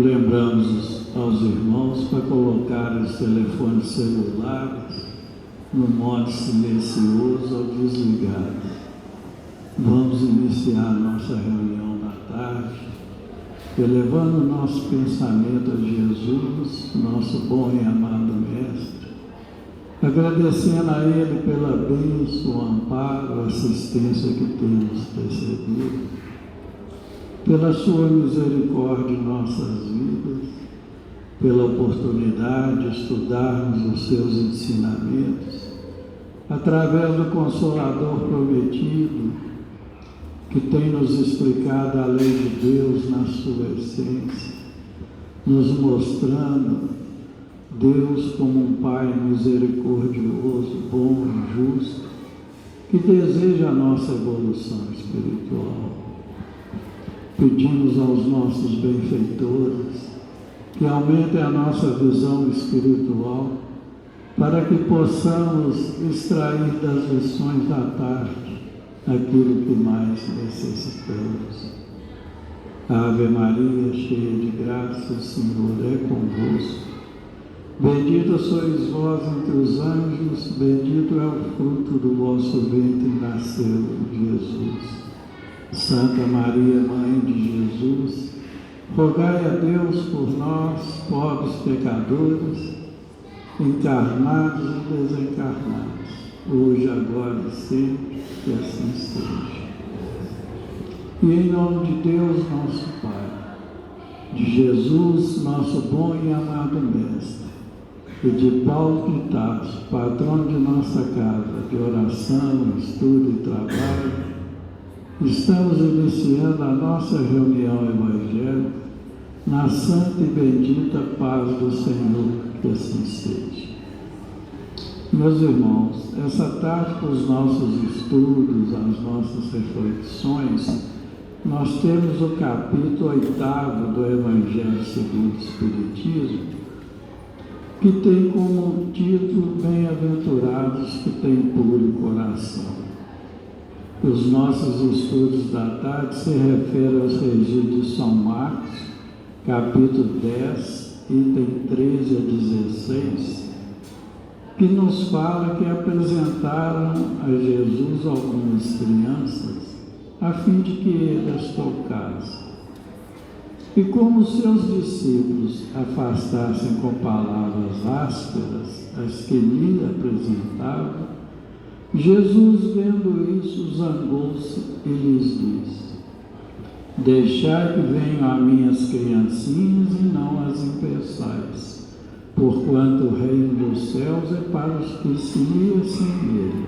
Lembramos aos irmãos para colocar os telefones celulares no modo silencioso ou desligado. Vamos iniciar nossa reunião da tarde, elevando nosso pensamento a Jesus, nosso bom e amado Mestre, agradecendo a Ele pela bênção, o amparo, a assistência que temos recebido, pela sua misericórdia em nossas vidas, pela oportunidade de estudarmos os seus ensinamentos, através do Consolador prometido, que tem nos explicado a lei de Deus na sua essência, nos mostrando Deus como um Pai misericordioso, bom e justo, que deseja a nossa evolução espiritual. Pedimos aos nossos benfeitores que aumentem a nossa visão espiritual para que possamos extrair das lições da tarde aquilo que mais necessitamos. Ave Maria, cheia de graça, o Senhor é convosco. Bendita sois vós entre os anjos, bendito é o fruto do vosso ventre, nasceu Jesus. Santa Maria, Mãe de Jesus, rogai a Deus por nós, pobres pecadores, encarnados e desencarnados, hoje, agora e sempre, que assim seja. E em nome de Deus, nosso Pai, de Jesus, nosso bom e amado Mestre, e de Paulo de Tarso, patrão de nossa casa, de oração, estudo e trabalho, estamos iniciando a nossa reunião evangélica na santa e bendita paz do Senhor, que assim seja. Meus irmãos, essa tarde, para os nossos estudos, as nossas reflexões, nós temos o capítulo 8º do Evangelho segundo o Espiritismo, que tem como título Bem-aventurados que têm puro coração. Os nossos estudos da tarde se referem aos registros de São Marcos, capítulo 10, item 13 a 16, que nos fala que apresentaram a Jesus algumas crianças, a fim de que ele as tocasse. E como seus discípulos afastassem com palavras ásperas as que lhe apresentavam, Jesus, vendo isso, zangou-se e lhes disse: Deixai que venham a minhas criancinhas e não as impeçais, porquanto o reino dos céus é para os que se liam nele.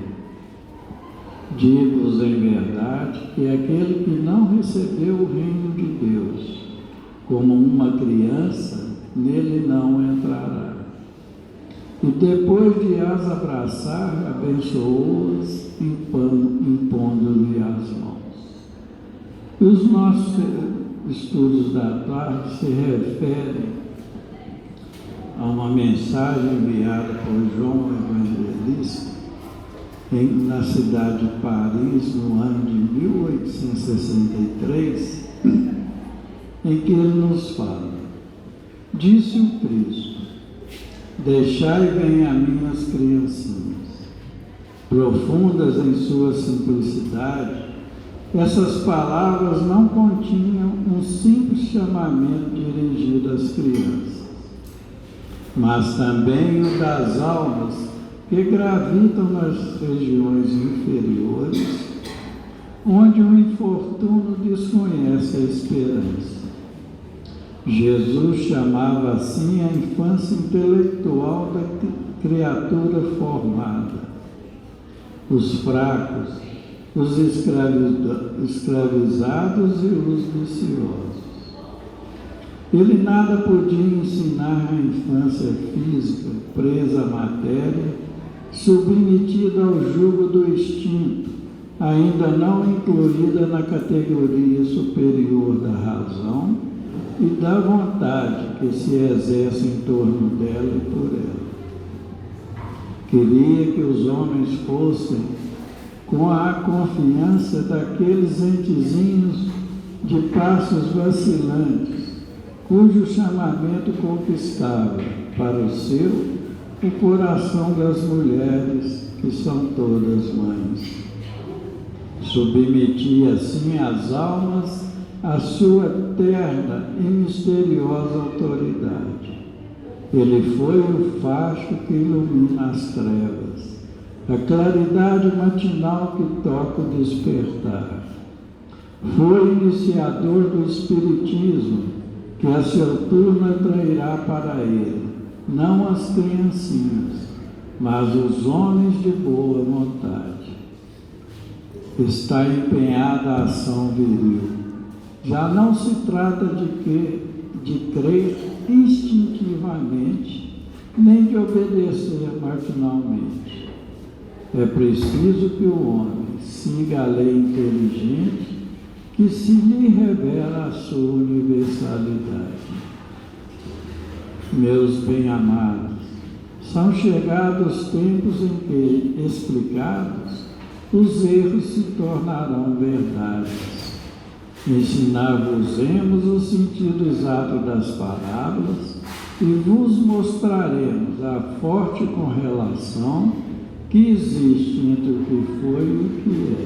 Digo-vos em verdade que aquele que não recebeu o reino de Deus como uma criança, nele não entrará. E depois de as abraçar, abençoou-as, impondo-lhe as mãos. E os nossos estudos da tarde se referem a uma mensagem enviada por João Evangelista na cidade de Paris, no ano de 1863, em que ele nos fala: Disse o Cristo: Deixai venham a minhas criancinhas. Profundas em sua simplicidade, essas palavras não continham um simples chamamento dirigido às crianças, mas também o das almas que gravitam nas regiões inferiores, onde o infortúnio desconhece a esperança. Jesus chamava assim a infância intelectual da criatura formada, os fracos, os escravizados e os viciosos. Ele nada podia ensinar à infância física, presa à matéria, submetida ao jugo do instinto, ainda não incluída na categoria superior da razão e da vontade que se exerce em torno dela e por ela. Queria que os homens fossem com a confiança daqueles entezinhos de passos vacilantes, cujo chamamento conquistava para o seu o coração das mulheres, que são todas mães. Submetia assim as almas à sua eterna e misteriosa autoridade. Ele foi o facho que ilumina as trevas, a claridade matinal que toca o despertar. Foi iniciador do Espiritismo, que a seu turno atrairá para ele, não as criancinhas, mas os homens de boa vontade. Está empenhada a ação viril. Já não se trata de crer instintivamente, nem de obedecer maquinalmente. É preciso que o homem siga a lei inteligente que se lhe revela a sua universalidade. Meus bem-amados, são chegados tempos em que, explicados, os erros se tornarão verdades. Ensinar-vos-emos o sentido exato das parábolas e vos mostraremos a forte correlação que existe entre o que foi e o que é.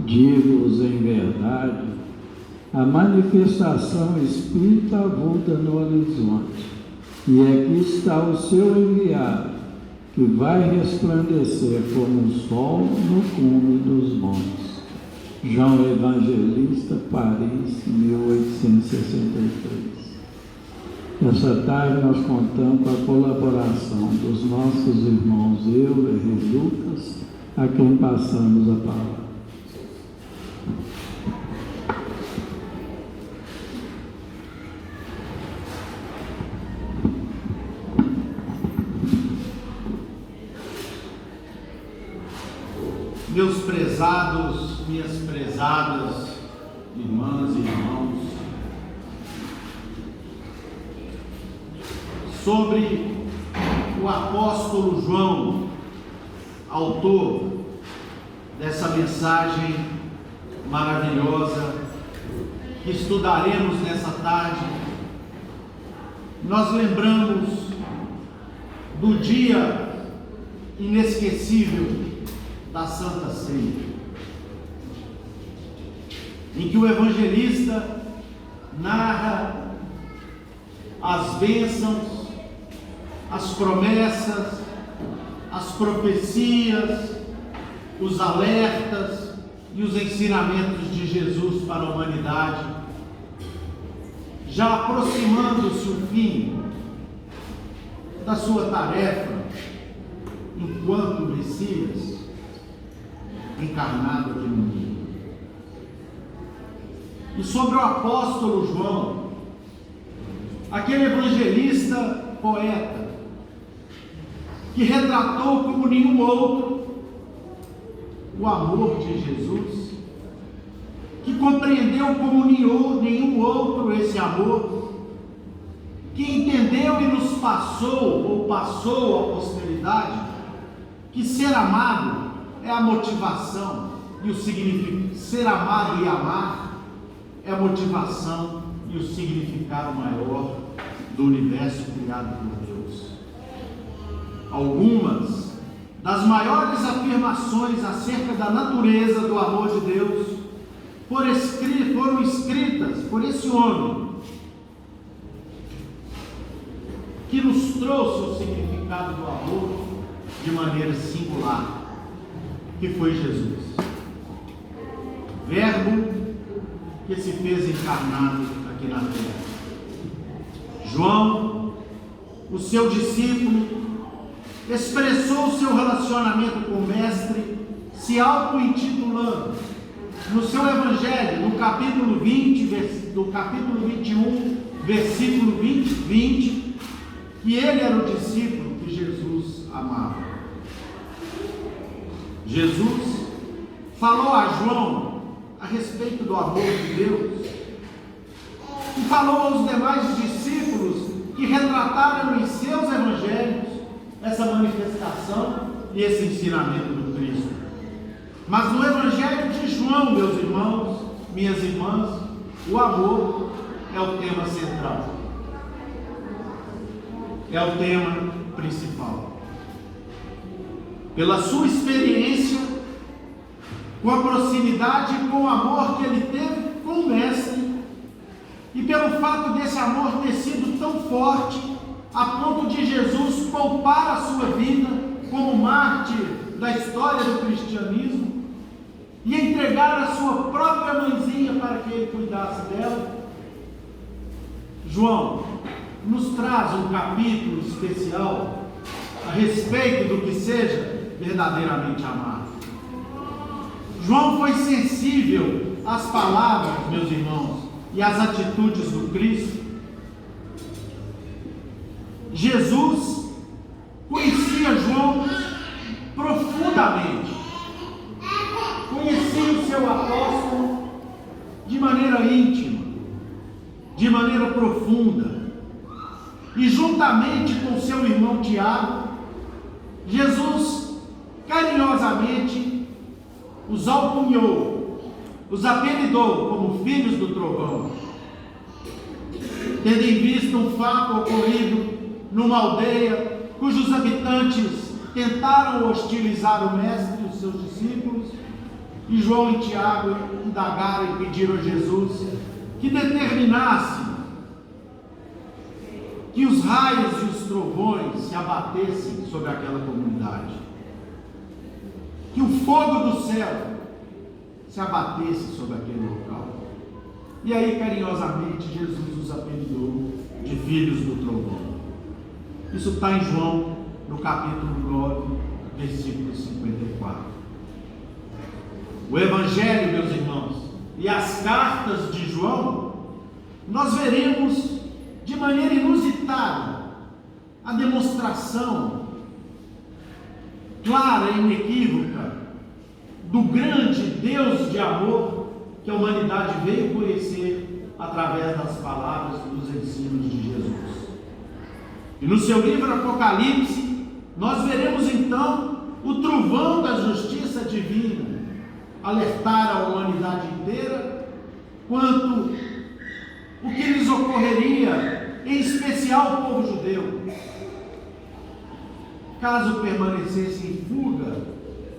Digo-vos em verdade, a manifestação espírita avulta no horizonte, e aqui está o seu enviado, que vai resplandecer como o sol no cume dos montes. João Evangelista, Paris, 1863. Nessa tarde nós contamos com a colaboração dos nossos irmãos Euler e Lucas, a quem passamos a palavra. Meus prezados, minhas prezadas irmãs e irmãos, sobre o apóstolo João, autor dessa mensagem maravilhosa que estudaremos nessa tarde, nós lembramos do dia inesquecível da Santa Ceia, em que o evangelista narra as bênçãos, as promessas, as profecias, os alertas e os ensinamentos de Jesus para a humanidade, já aproximando-se o fim da sua tarefa enquanto Messias encarnado aqui no mundo. E sobre o apóstolo João, aquele evangelista poeta que retratou como nenhum outro o amor de Jesus, que compreendeu como nenhum outro esse amor, que entendeu e nos passou à posteridade que ser amado é a motivação e o significado. Ser amado e amar é a motivação e o significado maior do universo criado por Deus. Algumas das maiores afirmações acerca da natureza do amor de Deus foram escritas por esse homem que nos trouxe o significado do amor de maneira singular, que foi Jesus, Verbo que se fez encarnado aqui na terra. João, o seu discípulo, expressou o seu relacionamento com o Mestre, se auto-intitulando no seu Evangelho, no capítulo 20, do capítulo 21, versículo 20, que ele era o discípulo que Jesus amava. Jesus falou a João a respeito do amor de Deus e falou aos demais discípulos que retrataram em seus evangelhos essa manifestação e esse ensinamento do Cristo. Mas no Evangelho de João, meus irmãos, minhas irmãs, o amor é o tema central, é o tema principal. Pela sua experiência, com a proximidade e com o amor que ele teve com o Mestre, e pelo fato desse amor ter sido tão forte, a ponto de Jesus poupar a sua vida como mártir da história do cristianismo, e entregar a sua própria mãezinha para que ele cuidasse dela, João nos traz um capítulo especial a respeito do que seja verdadeiramente amado. João foi sensível às palavras, meus irmãos, e às atitudes do Cristo. Jesus conhecia João profundamente, conhecia o seu apóstolo de maneira íntima, de maneira profunda, e juntamente com seu irmão Tiago, Jesus carinhosamente os alcunhou, os apelidou como filhos do trovão, tendo em vista um fato ocorrido numa aldeia cujos habitantes tentaram hostilizar o Mestre e os seus discípulos, e João e Tiago indagaram e pediram a Jesus que determinasse que os raios e os trovões se abatessem sobre aquela comunidade, que o fogo do céu se abatesse sobre aquele local. E aí, carinhosamente, Jesus os apelidou de filhos do trovão. Isso está em João, no capítulo 9, versículo 54. O Evangelho, meus irmãos, e as cartas de João, nós veremos de maneira inusitada a demonstração clara e inequívoca do grande Deus de amor que a humanidade veio conhecer através das palavras e dos ensinos de Jesus. E no seu livro Apocalipse, nós veremos então o trovão da justiça divina alertar a humanidade inteira quanto o que lhes ocorreria, em especial o povo judeu, caso permanecesse em fuga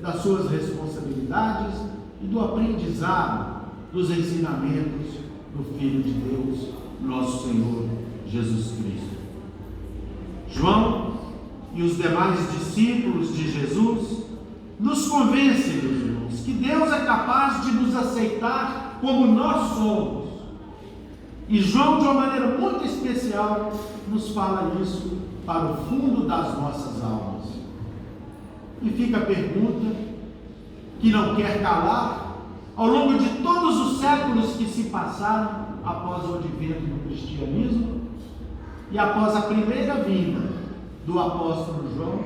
das suas responsabilidades e do aprendizado dos ensinamentos do Filho de Deus, nosso Senhor Jesus Cristo. João e os demais discípulos de Jesus nos convencem, meus irmãos, que Deus é capaz de nos aceitar como nós somos. E João, de uma maneira muito especial, nos fala isso para o fundo das nossas almas. E fica a pergunta que não quer calar, ao longo de todos os séculos que se passaram após o advento do cristianismo e após a primeira vinda do apóstolo João,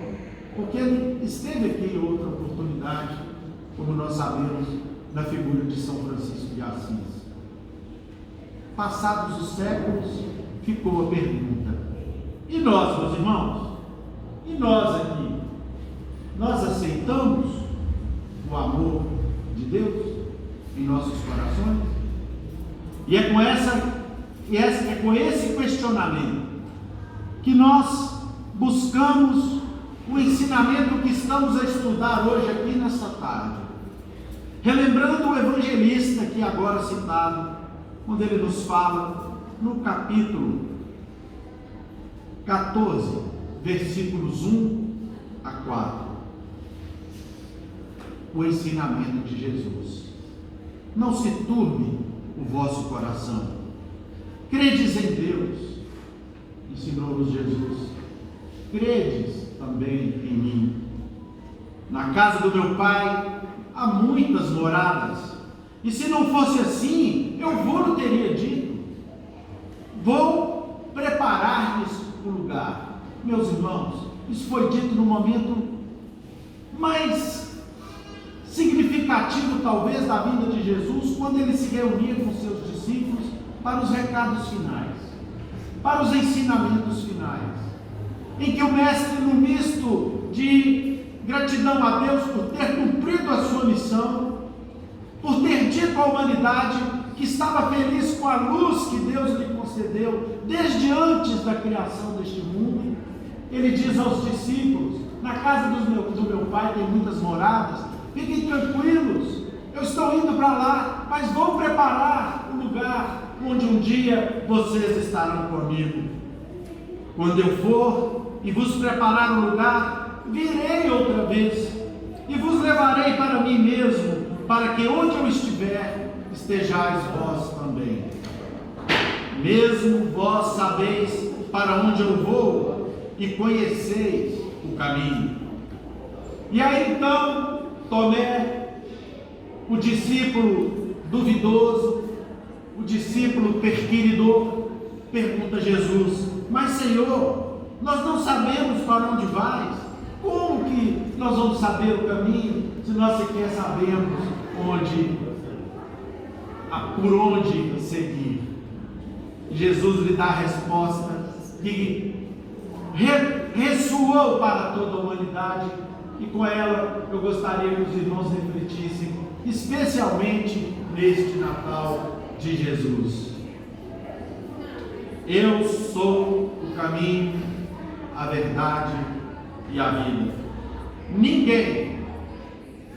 porque ele esteve aqui em outra oportunidade, como nós sabemos, na figura de São Francisco de Assis. Passados os séculos, ficou a pergunta: e nós, meus irmãos? E nós aqui? Nós aceitamos o amor de Deus em nossos corações? E é com esse questionamento que nós buscamos o ensinamento que estamos a estudar hoje aqui nesta tarde, relembrando o evangelista aqui agora citado, quando ele nos fala no capítulo 14, versículos 1 a 4, o ensinamento de Jesus: não se turbe o vosso coração, credes em Deus, ensinou-nos Jesus, credes também em mim. Na casa do meu Pai há muitas moradas, e se não fosse assim, eu vou teria dito. Vou preparar-lhes um lugar. Meus irmãos, isso foi dito no momento mais significativo, talvez, da vinda de Jesus, quando ele se reunia com seus discípulos para os recados finais, para os ensinamentos finais, em que o Mestre, no misto de gratidão a Deus por ter cumprido a sua missão, por ter dito à humanidade que estava feliz com a luz que Deus lhe concedeu desde antes da criação deste mundo. Ele diz aos discípulos: na casa do meu pai tem muitas moradas, fiquem tranquilos, eu estou indo para lá, mas vou preparar um lugar onde um dia vocês estarão comigo. Quando eu for e vos preparar um lugar, virei outra vez e vos levarei para mim mesmo, para que onde eu estiver, estejais vós também. Mesmo vós sabeis para onde eu vou e conheceis o caminho. E aí então, Tomé, o discípulo duvidoso, o discípulo perquiridor, pergunta a Jesus: mas Senhor, nós não sabemos para onde vais, como que nós vamos saber o caminho, se nós sequer sabemos por onde seguir? Jesus lhe dá a resposta que ressoou para toda a humanidade, e com ela eu gostaria que os irmãos refletissem, especialmente neste Natal de Jesus. Eu sou o caminho, a verdade e a vida. Ninguém,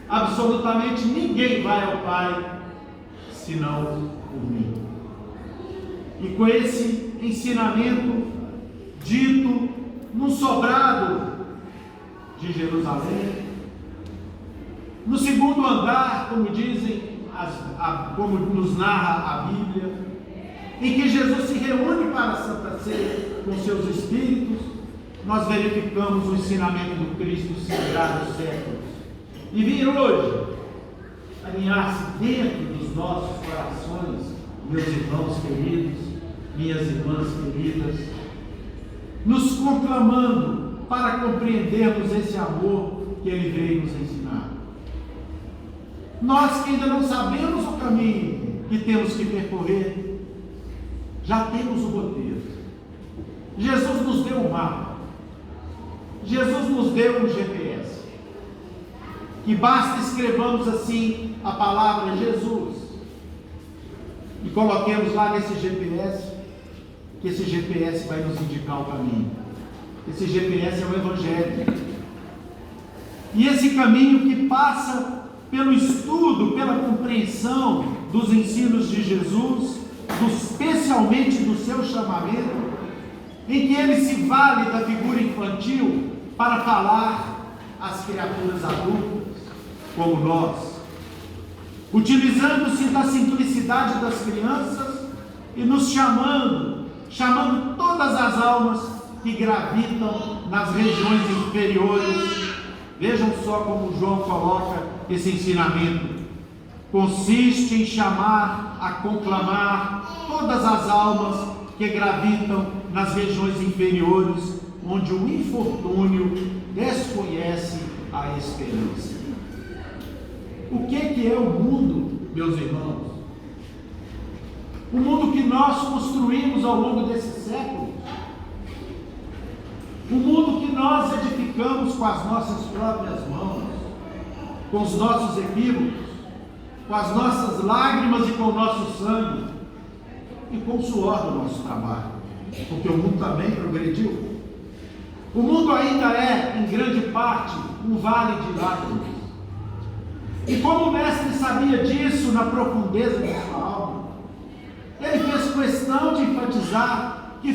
absolutamente ninguém vai ao Pai senão por mim. E com esse ensinamento dito no sobrado de Jerusalém, no segundo andar, como dizem, como nos narra a Bíblia, em que Jesus se reúne para a Santa Ceia com seus espíritos, nós verificamos o ensinamento do Cristo sembrado nos séculos e vir hoje alinhar-se dentro dos nossos corações, meus irmãos queridos, minhas irmãs queridas, nos conclamando para compreendermos esse amor que Ele veio nos ensinar. Nós que ainda não sabemos o caminho que temos que percorrer, já temos o roteiro. Jesus nos deu um mapa, Jesus nos deu um GPS, que basta escrevamos assim a palavra Jesus e coloquemos lá nesse GPS, que esse GPS vai nos indicar o caminho. Esse GPS é o Evangelho, e esse caminho que passa pelo estudo, pela compreensão dos ensinos de Jesus, especialmente do seu chamamento, em que ele se vale da figura infantil para falar às criaturas adultas, como nós, utilizando-se da simplicidade das crianças e nos chamando todas as almas que gravitam nas regiões inferiores. Vejam só como João coloca esse ensinamento: consiste em chamar a conclamar todas as almas que gravitam nas regiões inferiores, onde o infortúnio desconhece a esperança. O que é o mundo, meus irmãos? O mundo que nós construímos ao longo desses séculos, o mundo que nós edificamos com as nossas próprias mãos, com os nossos equívocos, com as nossas lágrimas e com o nosso sangue, e com o suor do nosso trabalho, porque o mundo também progrediu. O mundo ainda é, em grande parte, um vale de lágrimas. E como o mestre sabia disso na profundeza de sua alma, ele fez questão de enfatizar que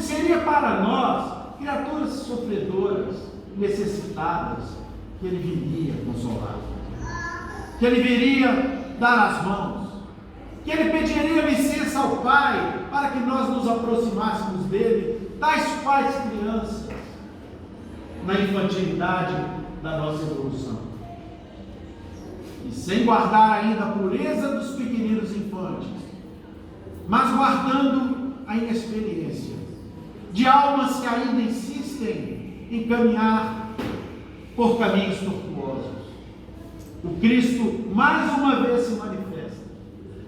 seria para nós, criaturas sofredoras, necessitadas, que ele viria consolar, que ele viria dar as mãos, que ele pediria licença ao Pai para que nós nos aproximássemos dele, tais quais crianças, na infantilidade da nossa evolução, e sem guardar ainda a pureza dos pequeninos infantes, mas guardando a inexperiência de almas que ainda insistem em caminhar por caminhos tortuosos. O Cristo mais uma vez se manifesta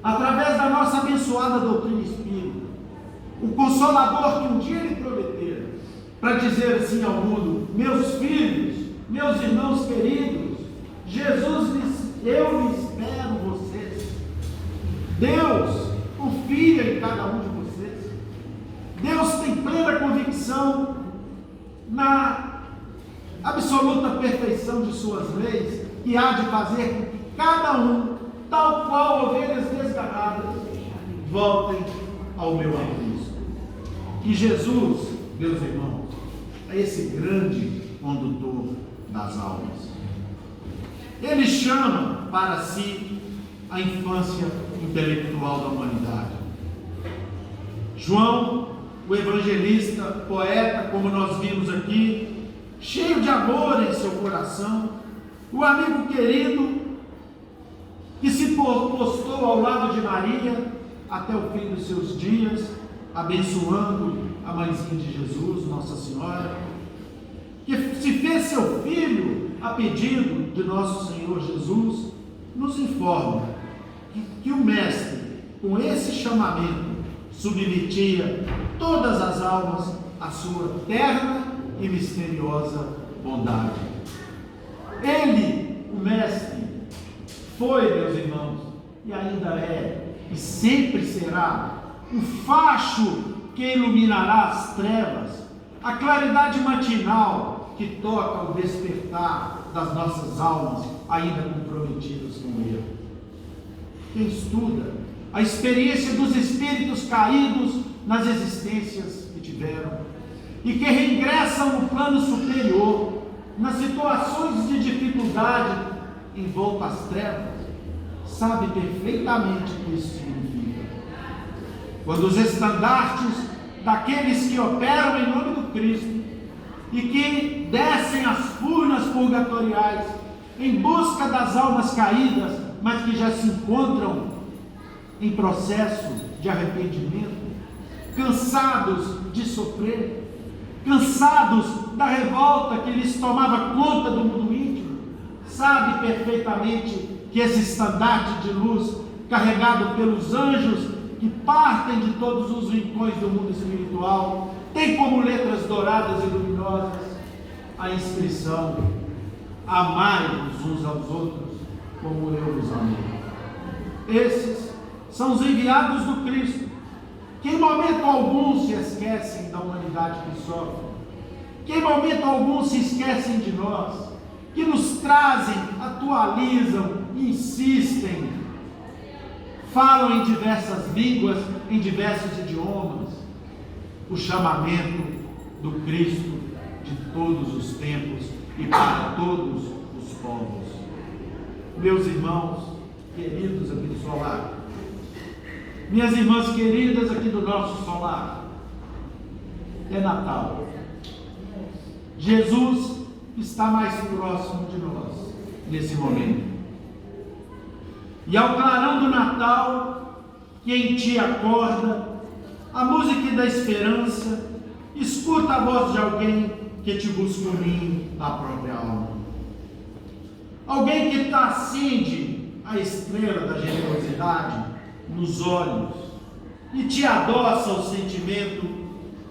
através da nossa abençoada doutrina espírita, o Consolador que um dia lhe prometera, para dizer assim ao mundo: meus filhos, meus irmãos queridos, eu lhe espero vocês. Deus confia em cada um de vocês. Deus tem plena convicção na absoluta perfeição de suas leis, que há de fazer com que cada um, tal qual ovelhas desgarradas, voltem ao meu aprisco. Que Jesus, meus irmãos, é esse grande condutor das almas. Ele chama para si a infância intelectual da humanidade. João, o evangelista, poeta, como nós vimos aqui, cheio de amor em seu coração, o amigo querido que se postou ao lado de Maria até o fim dos seus dias, abençoando a mãezinha de Jesus, Nossa Senhora, que se fez seu filho a pedido de nosso Senhor Jesus, nos informa que o Mestre, com esse chamamento, submetia todas as almas à sua terna e misteriosa bondade. Ele, o Mestre, foi, meus irmãos, e ainda é, e sempre será, o facho que iluminará as trevas, a claridade matinal que toca o despertar das nossas almas ainda comprometidas com ele. Quem estuda a experiência dos espíritos caídos nas existências que tiveram e que reingressam no plano superior, nas situações de dificuldade envolto às trevas, sabe perfeitamente o que isso significa. Quando os estandartes daqueles que operam em nome do Cristo e que descem as furnas purgatoriais em busca das almas caídas, mas que já se encontram em processo de arrependimento, cansados de sofrer, cansados da revolta que lhes tomava conta do mundo íntimo, sabe perfeitamente que esse estandarte de luz, carregado pelos anjos que partem de todos os rincões do mundo espiritual, tem como letras douradas e luminosas a inscrição: amai-vos uns aos outros como eu vos amei. Esses são os enviados do Cristo, que em momento algum se esquecem da humanidade que sofre, que em momento algum se esquecem de nós, que nos trazem, atualizam, insistem, falam em diversas línguas, em diversos idiomas, o chamamento do Cristo de todos os tempos e para todos os povos. Meus irmãos queridos aqui do solar, minhas irmãs queridas aqui do nosso solar, é Natal. Jesus está mais próximo de nós nesse momento. E ao clarão do Natal, que em ti acorda, a música da esperança, escuta a voz de alguém que te busca unir na própria alma. Alguém que acende a estrela da generosidade nos olhos e te adoça o sentimento,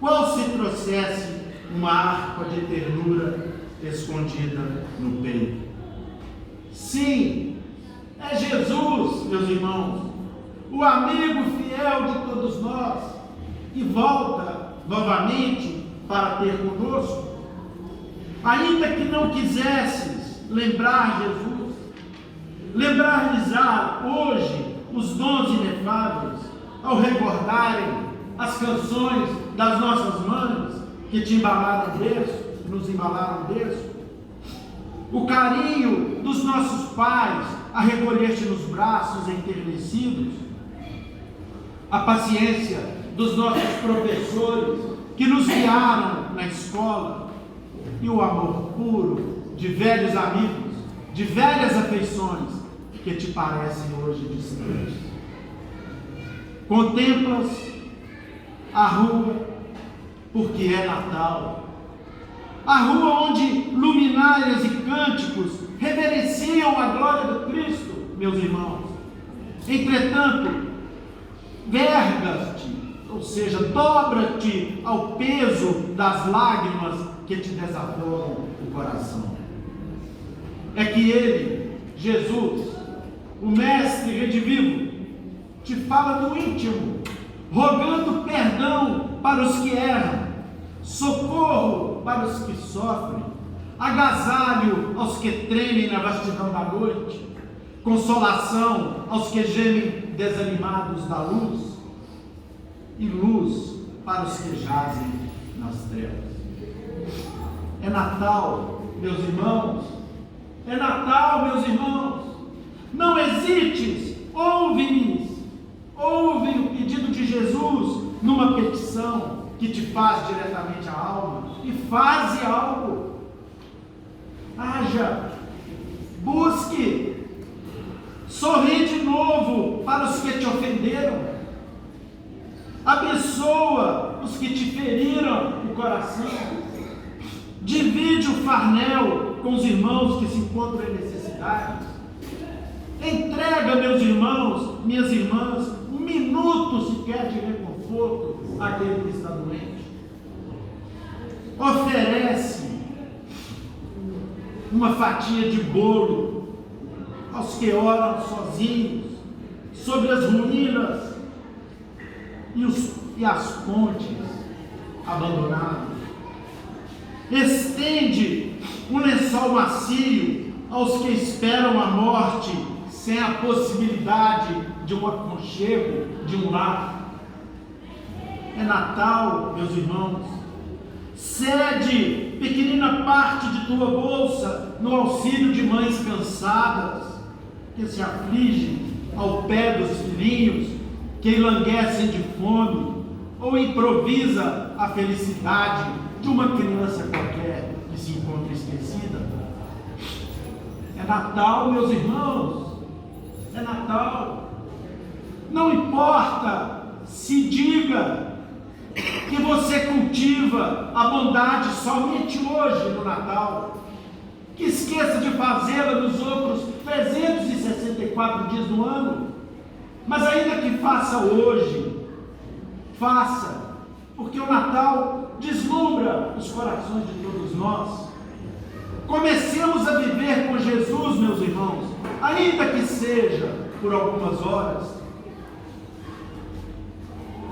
qual se trouxesse uma harpa de ternura escondida no peito. Sim, é Jesus, meus irmãos, o amigo fiel de todos nós, que volta novamente para ter conosco. Ainda que não quisesses lembrar Jesus, lembrar-lhes hoje os dons inefáveis, ao recordarem as canções das nossas mães que te embalaram o berço, nos embalaram o berço, o carinho dos nossos pais a recolher-te nos braços enternecidos, a paciência dos nossos professores que nos guiaram na escola, e o amor puro de velhos amigos, de velhas afeições que te parecem hoje distantes. Contemplas a rua porque é Natal, a rua onde luminárias e cânticos reverenciam a glória do Cristo, meus irmãos. Entretanto, vergas-te, ou seja, dobra-te ao peso das lágrimas que te desafloram o coração. É que Ele, Jesus, o Mestre redivivo, te fala no íntimo, rogando perdão para os que erram, socorro para os que sofrem, agasalho aos que tremem na vastidão da noite, consolação aos que gemem desanimados da luz, e luz para os que jazem nas trevas. É Natal, meus irmãos. É Natal, meus irmãos. Não hesites, ouve o pedido de Jesus numa petição que te faz diretamente a alma, e faze algo. Haja, busque, sorri de novo para os que te ofenderam, abençoa os que te feriram o coração, divide o farnel com os irmãos que se encontram em necessidade, entrega, meus irmãos, minhas irmãs, um minuto sequer de reconforto àquele que está doente, oferece uma fatia de bolo aos que oram sozinhos sobre as ruínas e as pontes abandonadas. Estende um lençol macio aos que esperam a morte sem a possibilidade de um aconchego, de um lar. É Natal, meus irmãos. Cede pequenina parte de tua bolsa no auxílio de mães cansadas que se afligem ao pé dos filhinhos que enlanguecem de fome, ou improvisa a felicidade de uma criança qualquer que se encontra esquecida. É Natal, meus irmãos. É Natal. Não importa se diga que você cultiva a bondade somente hoje no Natal, que esqueça de fazê-la nos outros 364 dias do ano, mas ainda que faça hoje, faça, porque o Natal deslumbra os corações de todos nós. Comecemos a viver com Jesus, meus irmãos, ainda que seja por algumas horas,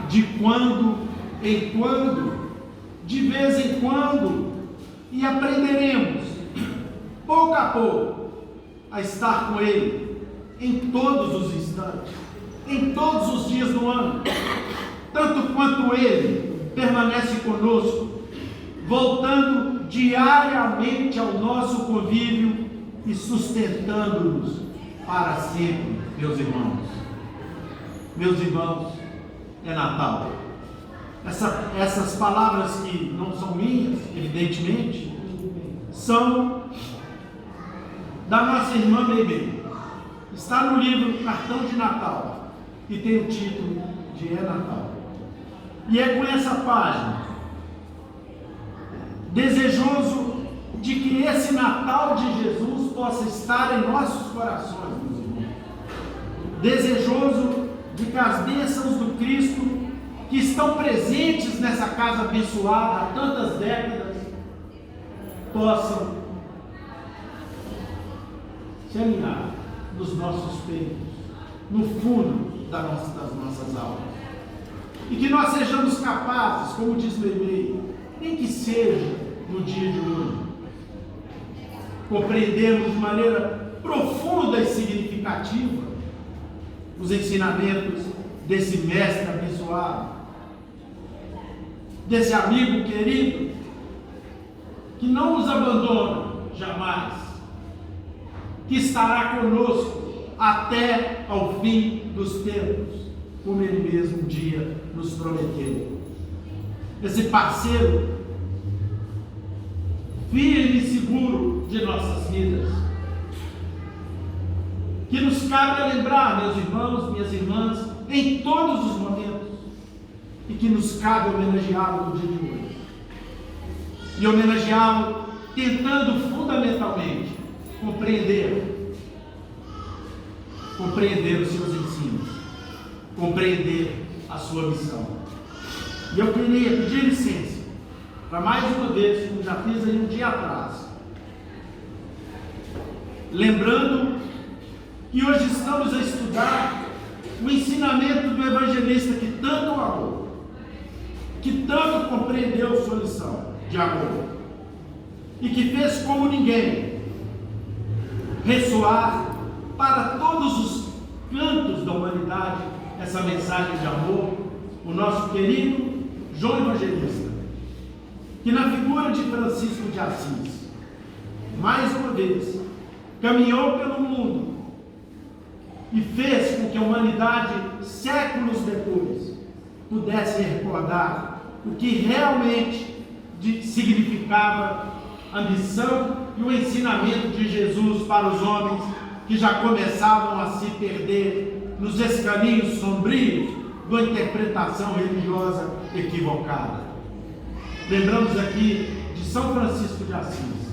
de quando em quando, de vez em quando, e aprenderemos, pouco a pouco, a estar com Ele em todos os instantes, em todos os dias do ano, tanto quanto Ele permanece conosco, voltando diariamente ao nosso convívio e sustentando-nos para sempre, meus irmãos. Meus irmãos, é Natal. Essas palavras que não são minhas, evidentemente, são da nossa irmã Bebê. Está no livro Cartão de Natal e tem o título de É Natal. E é com essa página, desejoso de que esse Natal de Jesus possa estar em nossos corações, meus irmãos. Desejoso de que as bênçãos do Cristo que estão presentes nessa casa abençoada há tantas décadas possam se alinhar nos nossos peitos, no fundo das nossas almas, e que nós sejamos capazes, como diz Meimei, nem que seja no dia de hoje, compreendermos de maneira profunda e significativa os ensinamentos desse mestre abençoado, desse amigo querido, que não nos abandona jamais, que estará conosco até ao fim dos tempos, como Ele mesmo um dia nos prometeu. Esse parceiro firme e seguro de nossas vidas, que nos cabe lembrar, meus irmãos, minhas irmãs, em todos os momentos, e que nos cabe homenageá-lo no dia de hoje, e homenageá-lo tentando fundamentalmente compreender os seus ensinos, compreender a sua missão. E eu queria pedir licença para mais uma vez, como já fiz aí um dia atrás, lembrando que hoje estamos a estudar o ensinamento do evangelista que tanto amou, que tanto compreendeu sua lição de amor, e que fez como ninguém ressoar para todos os cantos da humanidade essa mensagem de amor, o nosso querido João Evangelista, que na figura de Francisco de Assis, mais uma vez, caminhou pelo mundo e fez com que a humanidade, séculos depois, pudesse recordar o que realmente significava a missão e o ensinamento de Jesus para os homens que já começavam a se perder nos escaninhos sombrios da interpretação religiosa equivocada. Lembramos aqui de São Francisco de Assis,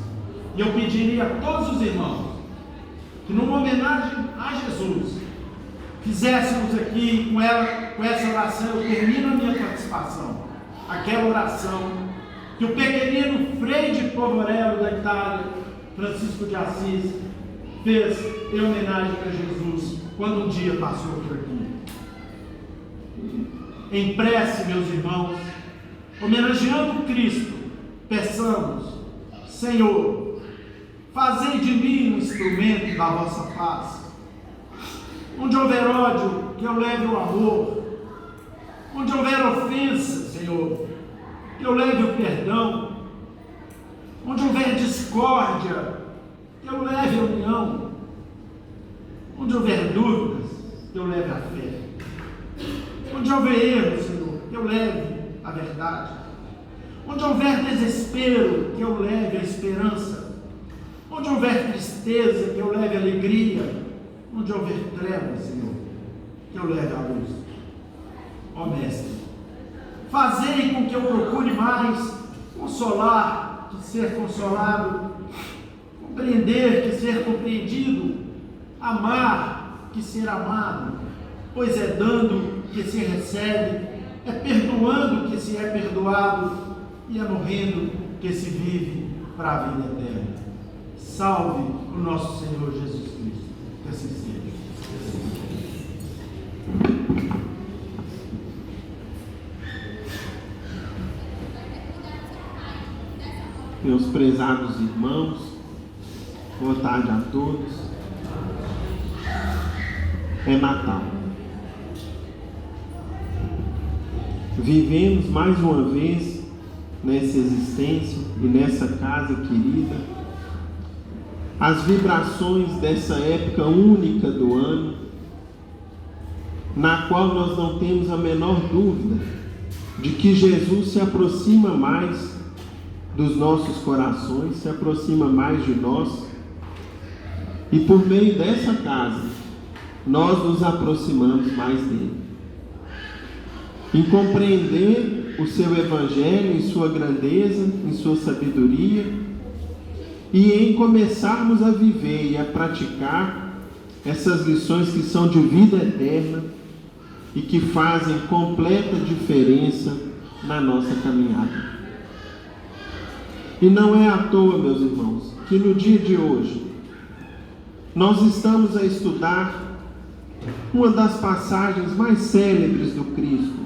e eu pediria a todos os irmãos que, numa homenagem a Jesus, fizéssemos aqui com essa oração. Eu termino a minha participação, aquela oração que o pequenino Frei de Povorello da Itália, Francisco de Assis, fez em homenagem a Jesus quando um dia passou por aqui. Em prece, meus irmãos, homenageando Cristo, peçamos: Senhor, fazei de mim um instrumento da vossa paz. Onde houver ódio, que eu leve o amor. Onde houver ofensa, Senhor, que eu leve o perdão. Onde houver discórdia, que eu leve a união. Onde houver dúvidas, que eu leve a fé. Onde houver erro, Senhor, que eu leve a verdade. Onde houver desespero, que eu leve a esperança. Onde houver tristeza, que eu leve a alegria. Onde houver trevas, Senhor, que eu leve a luz. Ó Mestre, fazei com que eu procure mais consolar que ser consolado, compreender que ser compreendido, amar que ser amado, pois é dando que se recebe, é perdoando que se é perdoado, e é morrendo que se vive para a vida eterna. Salve o nosso Senhor Jesus Cristo. Que assim seja. Meus prezados irmãos, boa tarde a todos. É Natal. Vivemos mais uma vez nessa existência e nessa casa querida as vibrações dessa época única do ano, na qual nós não temos a menor dúvida de que Jesus se aproxima mais dos nossos corações, se aproxima mais de nós, e por meio dessa casa nós nos aproximamos mais dele. Em compreender o seu evangelho, em sua grandeza, em sua sabedoria, e em começarmos a viver e a praticar essas lições que são de vida eterna e que fazem completa diferença na nossa caminhada. E não é à toa, meus irmãos, que no dia de hoje nós estamos a estudar uma das passagens mais célebres do Cristo,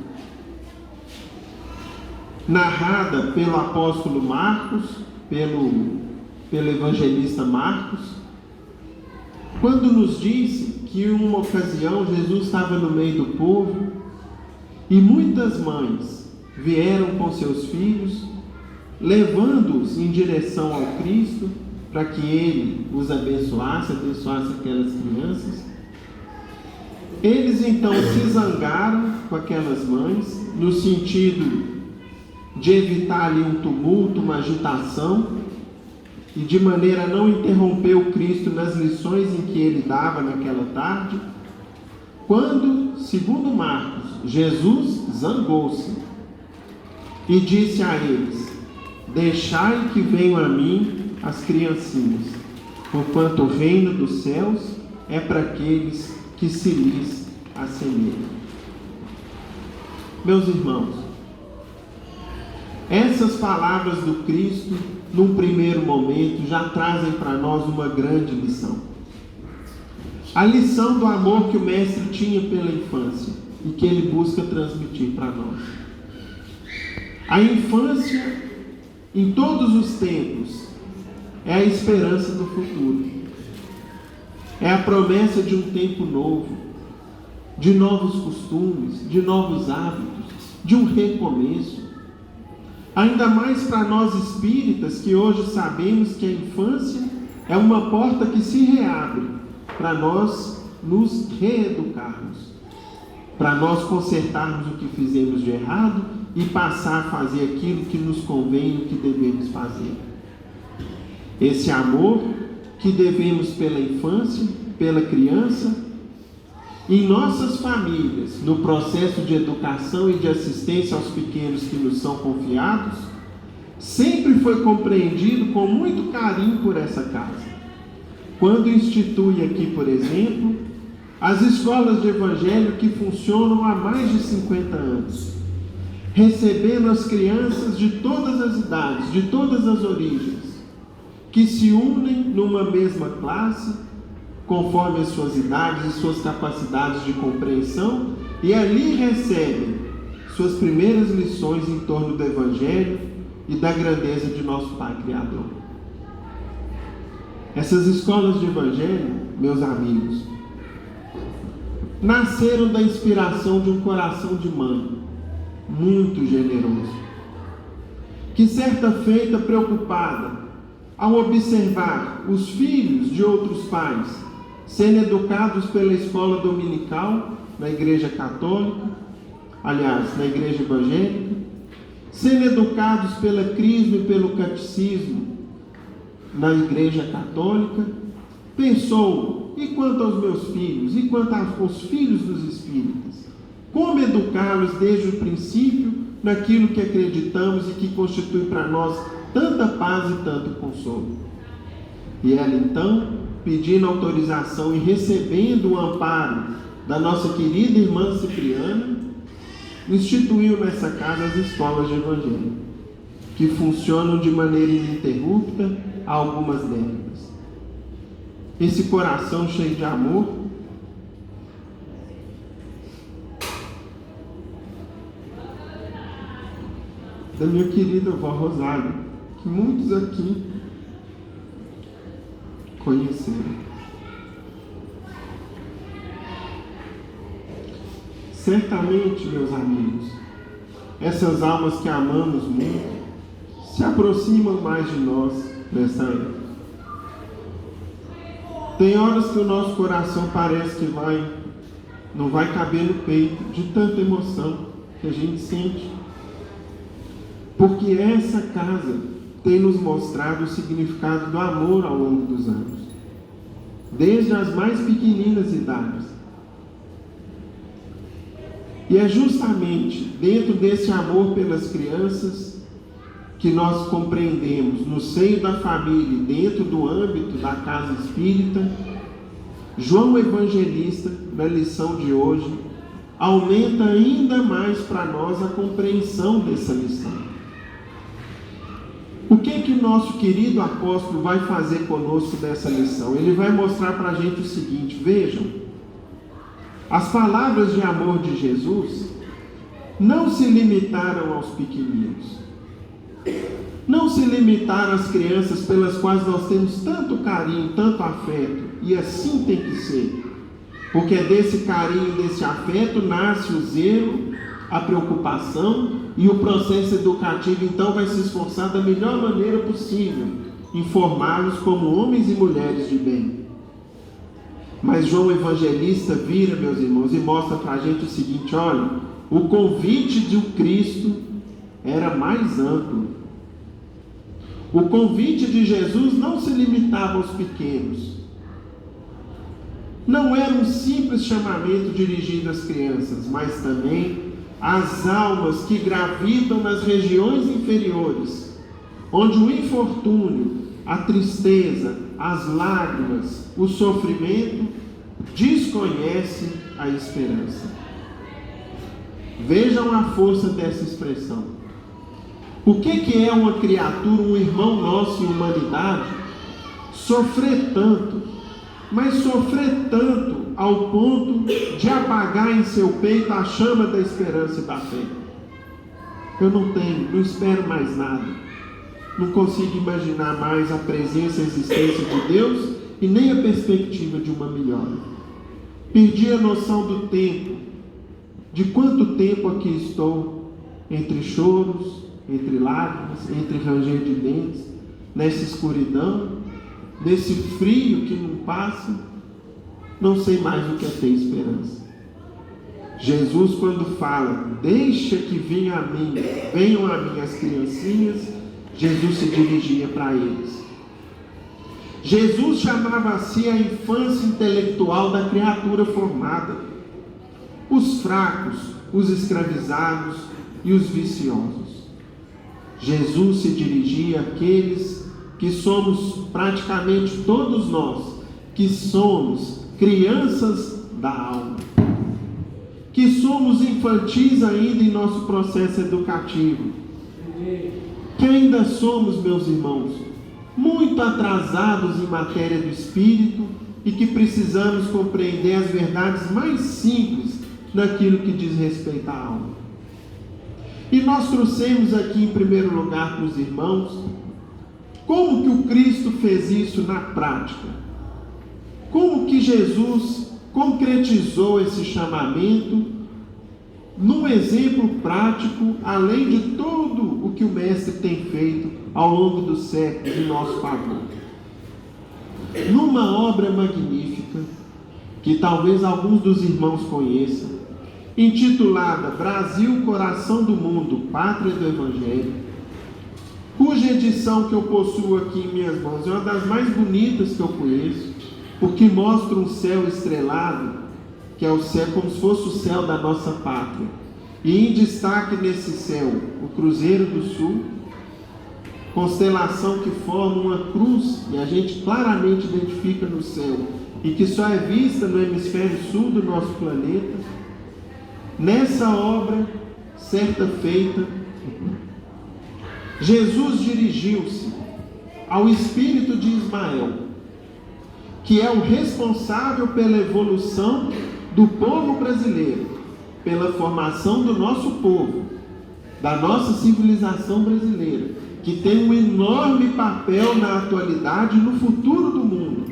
narrada pelo apóstolo Marcos, pelo evangelista Marcos, quando nos disse que em uma ocasião Jesus estava no meio do povo e muitas mães vieram com seus filhos, levando-os em direção ao Cristo para que ele os abençoasse aquelas crianças. Eles então se zangaram com aquelas mães, no sentido de evitar ali um tumulto, uma agitação, e de maneira a não interromper o Cristo nas lições em que ele dava naquela tarde, quando, segundo Marcos, Jesus zangou-se e disse a eles: deixai que venham a mim as criancinhas, porquanto o reino dos céus é para aqueles que se lhes assemelham. Meus irmãos, essas palavras do Cristo, num primeiro momento, já trazem para nós uma grande lição. a lição do amor que o Mestre tinha pela infância e que ele busca transmitir para nós. A infância, em todos os tempos, é a esperança do futuro. É a promessa de um tempo novo, de novos costumes, de novos hábitos, de um recomeço. Ainda mais para nós espíritas, que hoje sabemos que a infância é uma porta que se reabre para nós nos reeducarmos, para nós consertarmos o que fizemos de errado e passar a fazer aquilo que nos convém e o que devemos fazer. Esse amor que devemos pela infância, pela criança, em nossas famílias, no processo de educação e de assistência aos pequenos que nos são confiados, sempre foi compreendido com muito carinho por essa casa. Quando institui aqui, por exemplo, as escolas de evangelho que funcionam há mais de 50 anos, recebendo as crianças de todas as idades, de todas as origens, que se unem numa mesma classe, conforme as suas idades e suas capacidades de compreensão, e ali recebem suas primeiras lições em torno do Evangelho e da grandeza de nosso Pai Criador. Essas escolas de Evangelho, meus amigos, nasceram da inspiração de um coração de mãe, muito generoso, que certa feita, preocupada, ao observar os filhos de outros pais sendo educados pela escola dominical na igreja católica, aliás, na igreja evangélica, sendo educados pela crisma e pelo catecismo na igreja católica, pensou: e quanto aos meus filhos? E quanto aos filhos dos espíritas? Como educá-los desde o princípio naquilo que acreditamos e que constitui para nós tanta paz e tanto consolo? E ela então, pedindo autorização e recebendo o amparo da nossa querida irmã Cipriana, instituiu nessa casa as escolas de evangelho, que funcionam de maneira ininterrupta há algumas décadas. Esse coração cheio de amor da minha querida avó Rosália, que muitos aqui conheceram. Certamente, meus amigos, essas almas que amamos muito se aproximam mais de nós nessa época. Tem horas que o nosso coração parece que não vai caber no peito de tanta emoção que a gente sente, porque essa casa tem nos mostrado o significado do amor ao longo dos anos, desde as mais pequeninas idades. E é justamente dentro desse amor pelas crianças que nós compreendemos, no seio da família, dentro do âmbito da casa espírita, João Evangelista, na lição de hoje, aumenta ainda mais para nós a compreensão dessa lição. O que o nosso querido apóstolo vai fazer conosco dessa lição? Ele vai mostrar para a gente o seguinte: vejam, as palavras de amor de Jesus não se limitaram aos pequeninos, não se limitaram às crianças pelas quais nós temos tanto carinho, tanto afeto, e assim tem que ser, porque é desse carinho, desse afeto nasce o zelo, a preocupação, e o processo educativo então vai se esforçar da melhor maneira possível em formá-los como homens e mulheres de bem. Mas João Evangelista vira, meus irmãos, e mostra para a gente o seguinte: olha, o convite de Cristo era mais amplo. O convite de Jesus não se limitava aos pequenos. Não era um simples chamamento dirigido às crianças, mas também às almas que gravitam nas regiões inferiores, onde o infortúnio, a tristeza, as lágrimas, o sofrimento desconhecem a esperança. Vejam a força dessa expressão. O que é uma criatura, um irmão nosso em humanidade, sofrer tanto mas sofrer tanto ao ponto de apagar em seu peito a chama da esperança e da fé. Eu não espero mais nada. Não consigo imaginar mais a presença e a existência de Deus e nem a perspectiva de uma melhora. Perdi a noção do tempo, de quanto tempo aqui estou, entre choros, entre lágrimas, entre ranger de dentes, nessa escuridão, nesse frio que não passa. Não sei mais o que é ter esperança. Jesus, quando fala, deixa que venham a mim as criancinhas, Jesus se dirigia para eles. Jesus chamava a si a infância intelectual da criatura formada, os fracos, os escravizados e os viciosos. Jesus se dirigia àqueles que somos praticamente todos nós, que somos crianças da alma, que somos infantis ainda em nosso processo educativo, que ainda somos, meus irmãos, muito atrasados em matéria do Espírito e que precisamos compreender as verdades mais simples naquilo que diz respeito à alma. E nós trouxemos aqui em primeiro lugar para os irmãos como que o Cristo fez isso na prática, como que Jesus concretizou esse chamamento num exemplo prático, além de tudo o que o Mestre tem feito ao longo dos séculos em nosso favor. Numa obra magnífica, que talvez alguns dos irmãos conheçam, intitulada Brasil, Coração do Mundo, Pátria do Evangelho, cuja edição que eu possuo aqui em minhas mãos é uma das mais bonitas que eu conheço, porque mostra um céu estrelado, que é o céu como se fosse o céu da nossa pátria. E em destaque nesse céu, o Cruzeiro do Sul, constelação que forma uma cruz, e a gente claramente identifica no céu, e que só é vista no hemisfério sul do nosso planeta. Nessa obra, certa feita, Jesus dirigiu-se ao espírito de Ismael, que é o responsável pela evolução do povo brasileiro, pela formação do nosso povo, da nossa civilização brasileira, que tem um enorme papel na atualidade e no futuro do mundo.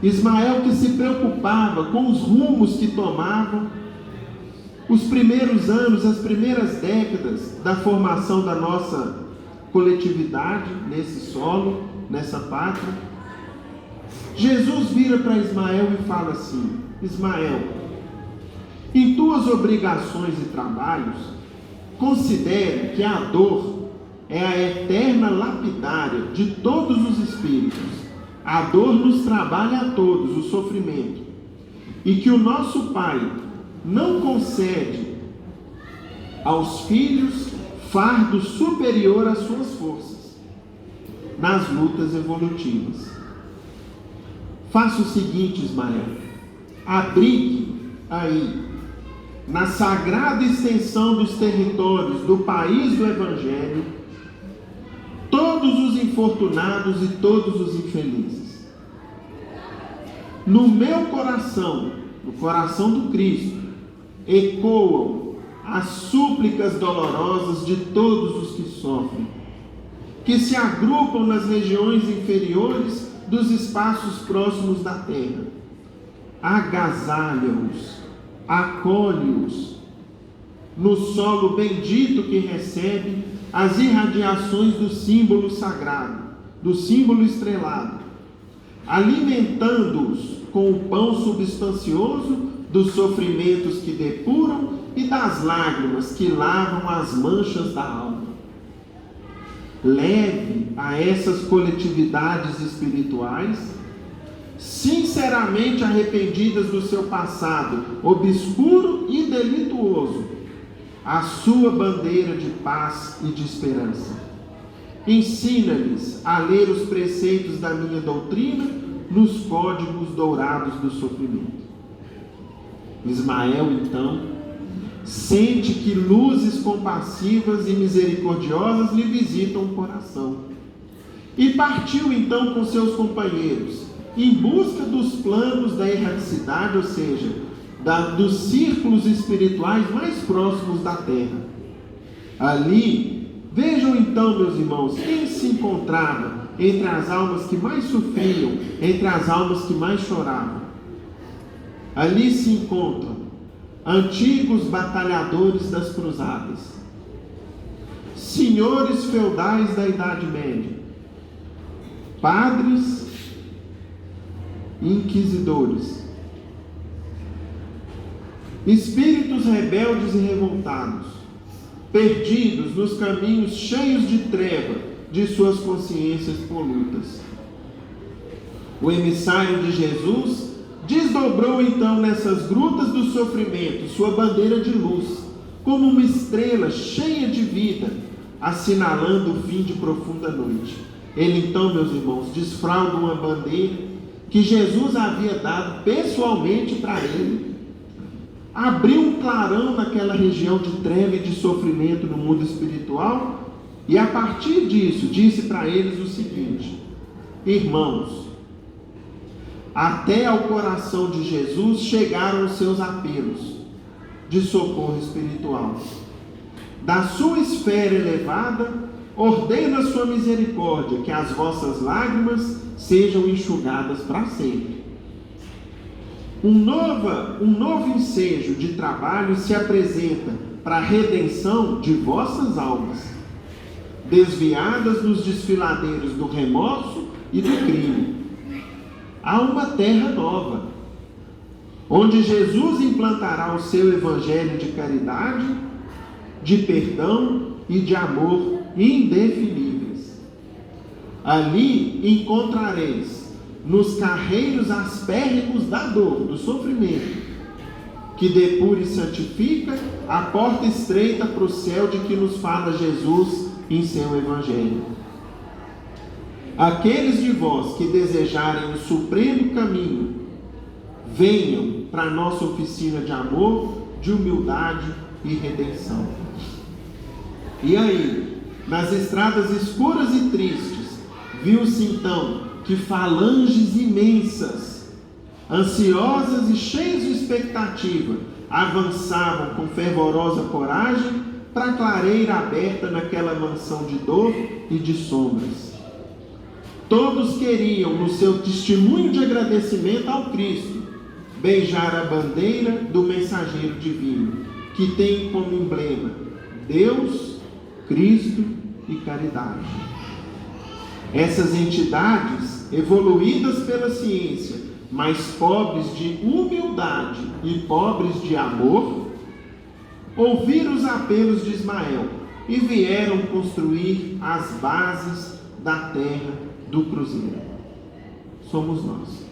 Ismael, que se preocupava com os rumos que tomavam os primeiros anos, as primeiras décadas da formação da nossa coletividade nesse solo, nessa pátria. Jesus vira para Ismael e fala assim: Ismael, em tuas obrigações e trabalhos, considere que a dor é a eterna lapidária de todos os espíritos. A dor nos trabalha a todos, o sofrimento. E que o nosso Pai não concede aos filhos fardo superior às suas forças nas lutas evolutivas. Faça o seguinte, Ismael, abrigue aí, na sagrada extensão dos territórios do país do Evangelho, todos os infortunados e todos os infelizes. No meu coração, no coração do Cristo, ecoam as súplicas dolorosas de todos os que sofrem, que se agrupam nas regiões inferiores dos espaços próximos da terra. Agasalha-os, acolhe-os no solo bendito que recebe as irradiações do símbolo sagrado, do símbolo estrelado, alimentando-os com o pão substancioso dos sofrimentos que depuram e das lágrimas que lavam as manchas da alma. Leve a essas coletividades espirituais, sinceramente arrependidas do seu passado obscuro e delituoso, a sua bandeira de paz e de esperança. Ensina-lhes a ler os preceitos da minha doutrina nos códigos dourados do sofrimento. Ismael, então, sente que luzes compassivas e misericordiosas lhe visitam o coração. E partiu então com seus companheiros, em busca dos planos da erraticidade, ou seja, dos círculos espirituais mais próximos da terra. Ali, vejam então, meus irmãos, quem se encontrava entre as almas que mais sofriam, entre as almas que mais choravam. Ali se encontram antigos batalhadores das cruzadas, senhores feudais da Idade Média, padres e inquisidores, espíritos rebeldes e revoltados, perdidos nos caminhos cheios de treva de suas consciências polutas. O emissário de Jesus desdobrou então nessas grutas do sofrimento sua bandeira de luz, como uma estrela cheia de vida, assinalando o fim de profunda noite. Ele então, meus irmãos, desfralda uma bandeira que Jesus havia dado pessoalmente para ele, abriu um clarão naquela região de treva e de sofrimento no mundo espiritual, e a partir disso disse para eles o seguinte: irmãos, até ao coração de Jesus chegaram os seus apelos de socorro espiritual. Da sua esfera elevada, ordena a sua misericórdia, que as vossas lágrimas sejam enxugadas para sempre. Um novo ensejo de trabalho se apresenta para a redenção de vossas almas, desviadas nos desfiladeiros do remorso e do crime. Há uma terra nova, onde Jesus implantará o seu evangelho de caridade, de perdão e de amor indefiníveis. Ali encontrareis, nos carreiros aspérrimos da dor, do sofrimento, que depura e santifica, a porta estreita para o céu de que nos fala Jesus em seu evangelho. Aqueles de vós que desejarem o supremo caminho, venham para a nossa oficina de amor, de humildade e redenção. E aí, nas estradas escuras e tristes, viu-se então que falanges imensas, ansiosas e cheias de expectativa, avançavam com fervorosa coragem para a clareira aberta naquela mansão de dor e de sombras. Todos queriam, no seu testemunho de agradecimento ao Cristo, beijar a bandeira do mensageiro divino, que tem como emblema Deus, Cristo e caridade. Essas entidades, evoluídas pela ciência, mas pobres de humildade e pobres de amor, ouviram os apelos de Ismael e vieram construir as bases da terra do cruzeiro. Somos nós.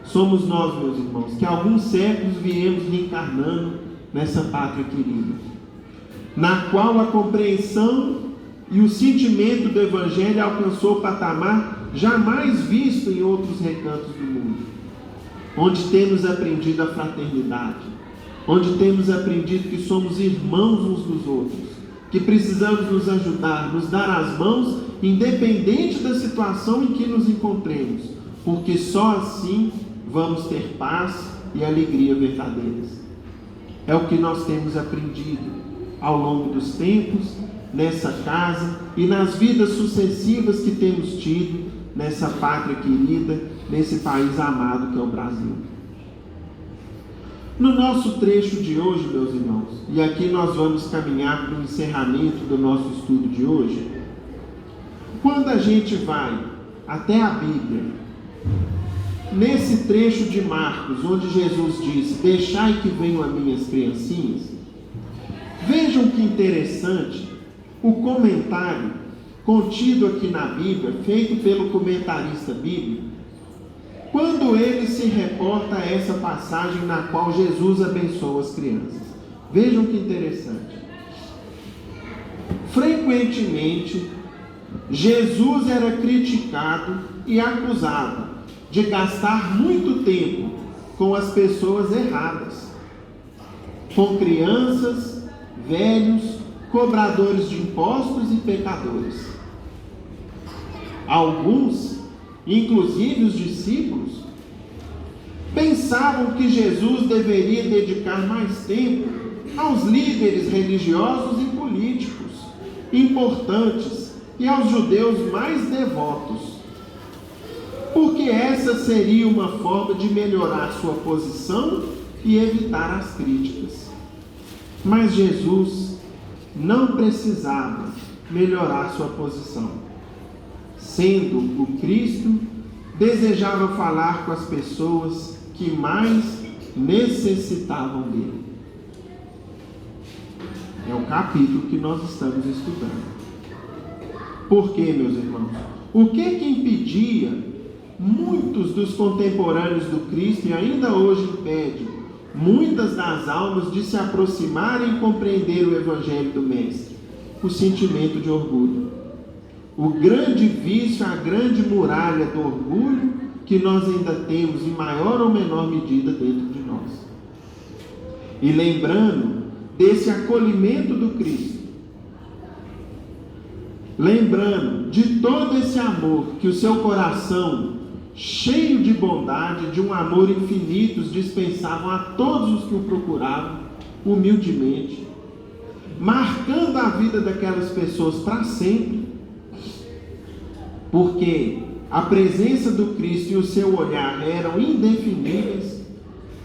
Somos nós, meus irmãos, que há alguns séculos viemos reencarnando nessa pátria querida, na qual a compreensão e o sentimento do Evangelho alcançou patamar jamais visto em outros recantos do mundo, onde temos aprendido a fraternidade, onde temos aprendido que somos irmãos uns dos outros, que precisamos nos ajudar, nos dar as mãos, independente da situação em que nos encontremos, porque só assim vamos ter paz e alegria verdadeiras. É o que nós temos aprendido ao longo dos tempos, nessa casa e nas vidas sucessivas que temos tido nessa pátria querida, nesse país amado que é o Brasil. No nosso trecho de hoje, meus irmãos, e aqui nós vamos caminhar para o encerramento do nosso estudo de hoje, quando a gente vai até a Bíblia, nesse trecho de Marcos, onde Jesus diz: deixai que venham as minhas criancinhas, vejam que interessante o comentário contido aqui na Bíblia, feito pelo comentarista bíblico, quando ele se reporta a essa passagem na qual Jesus abençoa as crianças. Vejam que interessante. Frequentemente, Jesus era criticado e acusado de gastar muito tempo com as pessoas erradas, com crianças, velhos, cobradores de impostos e pecadores. Alguns inclusive os discípulos, pensavam que Jesus deveria dedicar mais tempo aos líderes religiosos e políticos importantes e aos judeus mais devotos, porque essa seria uma forma de melhorar sua posição e evitar as críticas. Mas Jesus não precisava melhorar sua posição. Sendo o Cristo, desejava falar com as pessoas que mais necessitavam dele. É o capítulo que nós estamos estudando. Por quê, meus irmãos? O que impedia muitos dos contemporâneos do Cristo, e ainda hoje impede muitas das almas de se aproximarem e compreender o Evangelho do Mestre? O sentimento de orgulho. O grande vício, a grande muralha do orgulho que nós ainda temos em maior ou menor medida dentro de nós. E lembrando desse acolhimento do Cristo, lembrando de todo esse amor que o seu coração, cheio de bondade, de um amor infinito, dispensavam a todos os que o procuravam, humildemente, marcando a vida daquelas pessoas para sempre, porque a presença do Cristo e o seu olhar eram indefiníveis.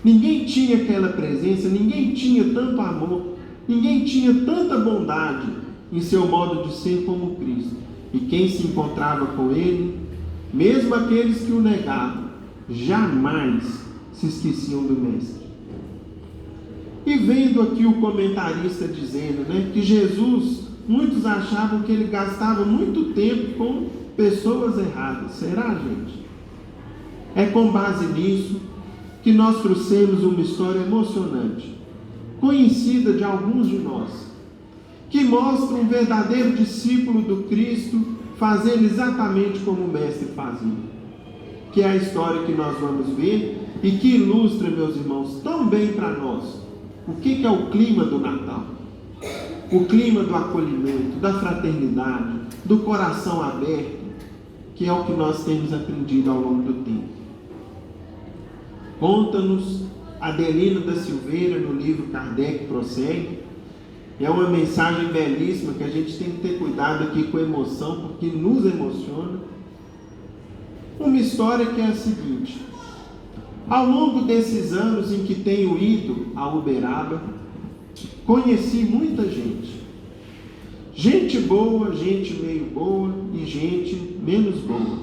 Ninguém tinha aquela presença, ninguém tinha tanto amor, ninguém tinha tanta bondade em seu modo de ser como Cristo. E quem se encontrava com ele, mesmo aqueles que o negavam, jamais se esqueciam do Mestre. E vendo aqui o comentarista dizendo, que Jesus, muitos achavam que ele gastava muito tempo com pessoas erradas. Será, gente? É com base nisso que nós trouxemos uma história emocionante, conhecida de alguns de nós, que mostra um verdadeiro discípulo do Cristo fazendo exatamente como o Mestre fazia, que é a história que nós vamos ver e que ilustra, meus irmãos, tão bem para nós o que é o clima do Natal, o clima do acolhimento, da fraternidade, do coração aberto, que é o que nós temos aprendido ao longo do tempo. Conta-nos Adelina da Silveira no livro Kardec Prossegue. É uma mensagem belíssima que a gente tem que ter cuidado aqui com a emoção, porque nos emociona. Uma história que é a seguinte: ao longo desses anos em que tenho ido a Uberaba, conheci muita gente. Gente boa, gente meio boa e gente menos boa.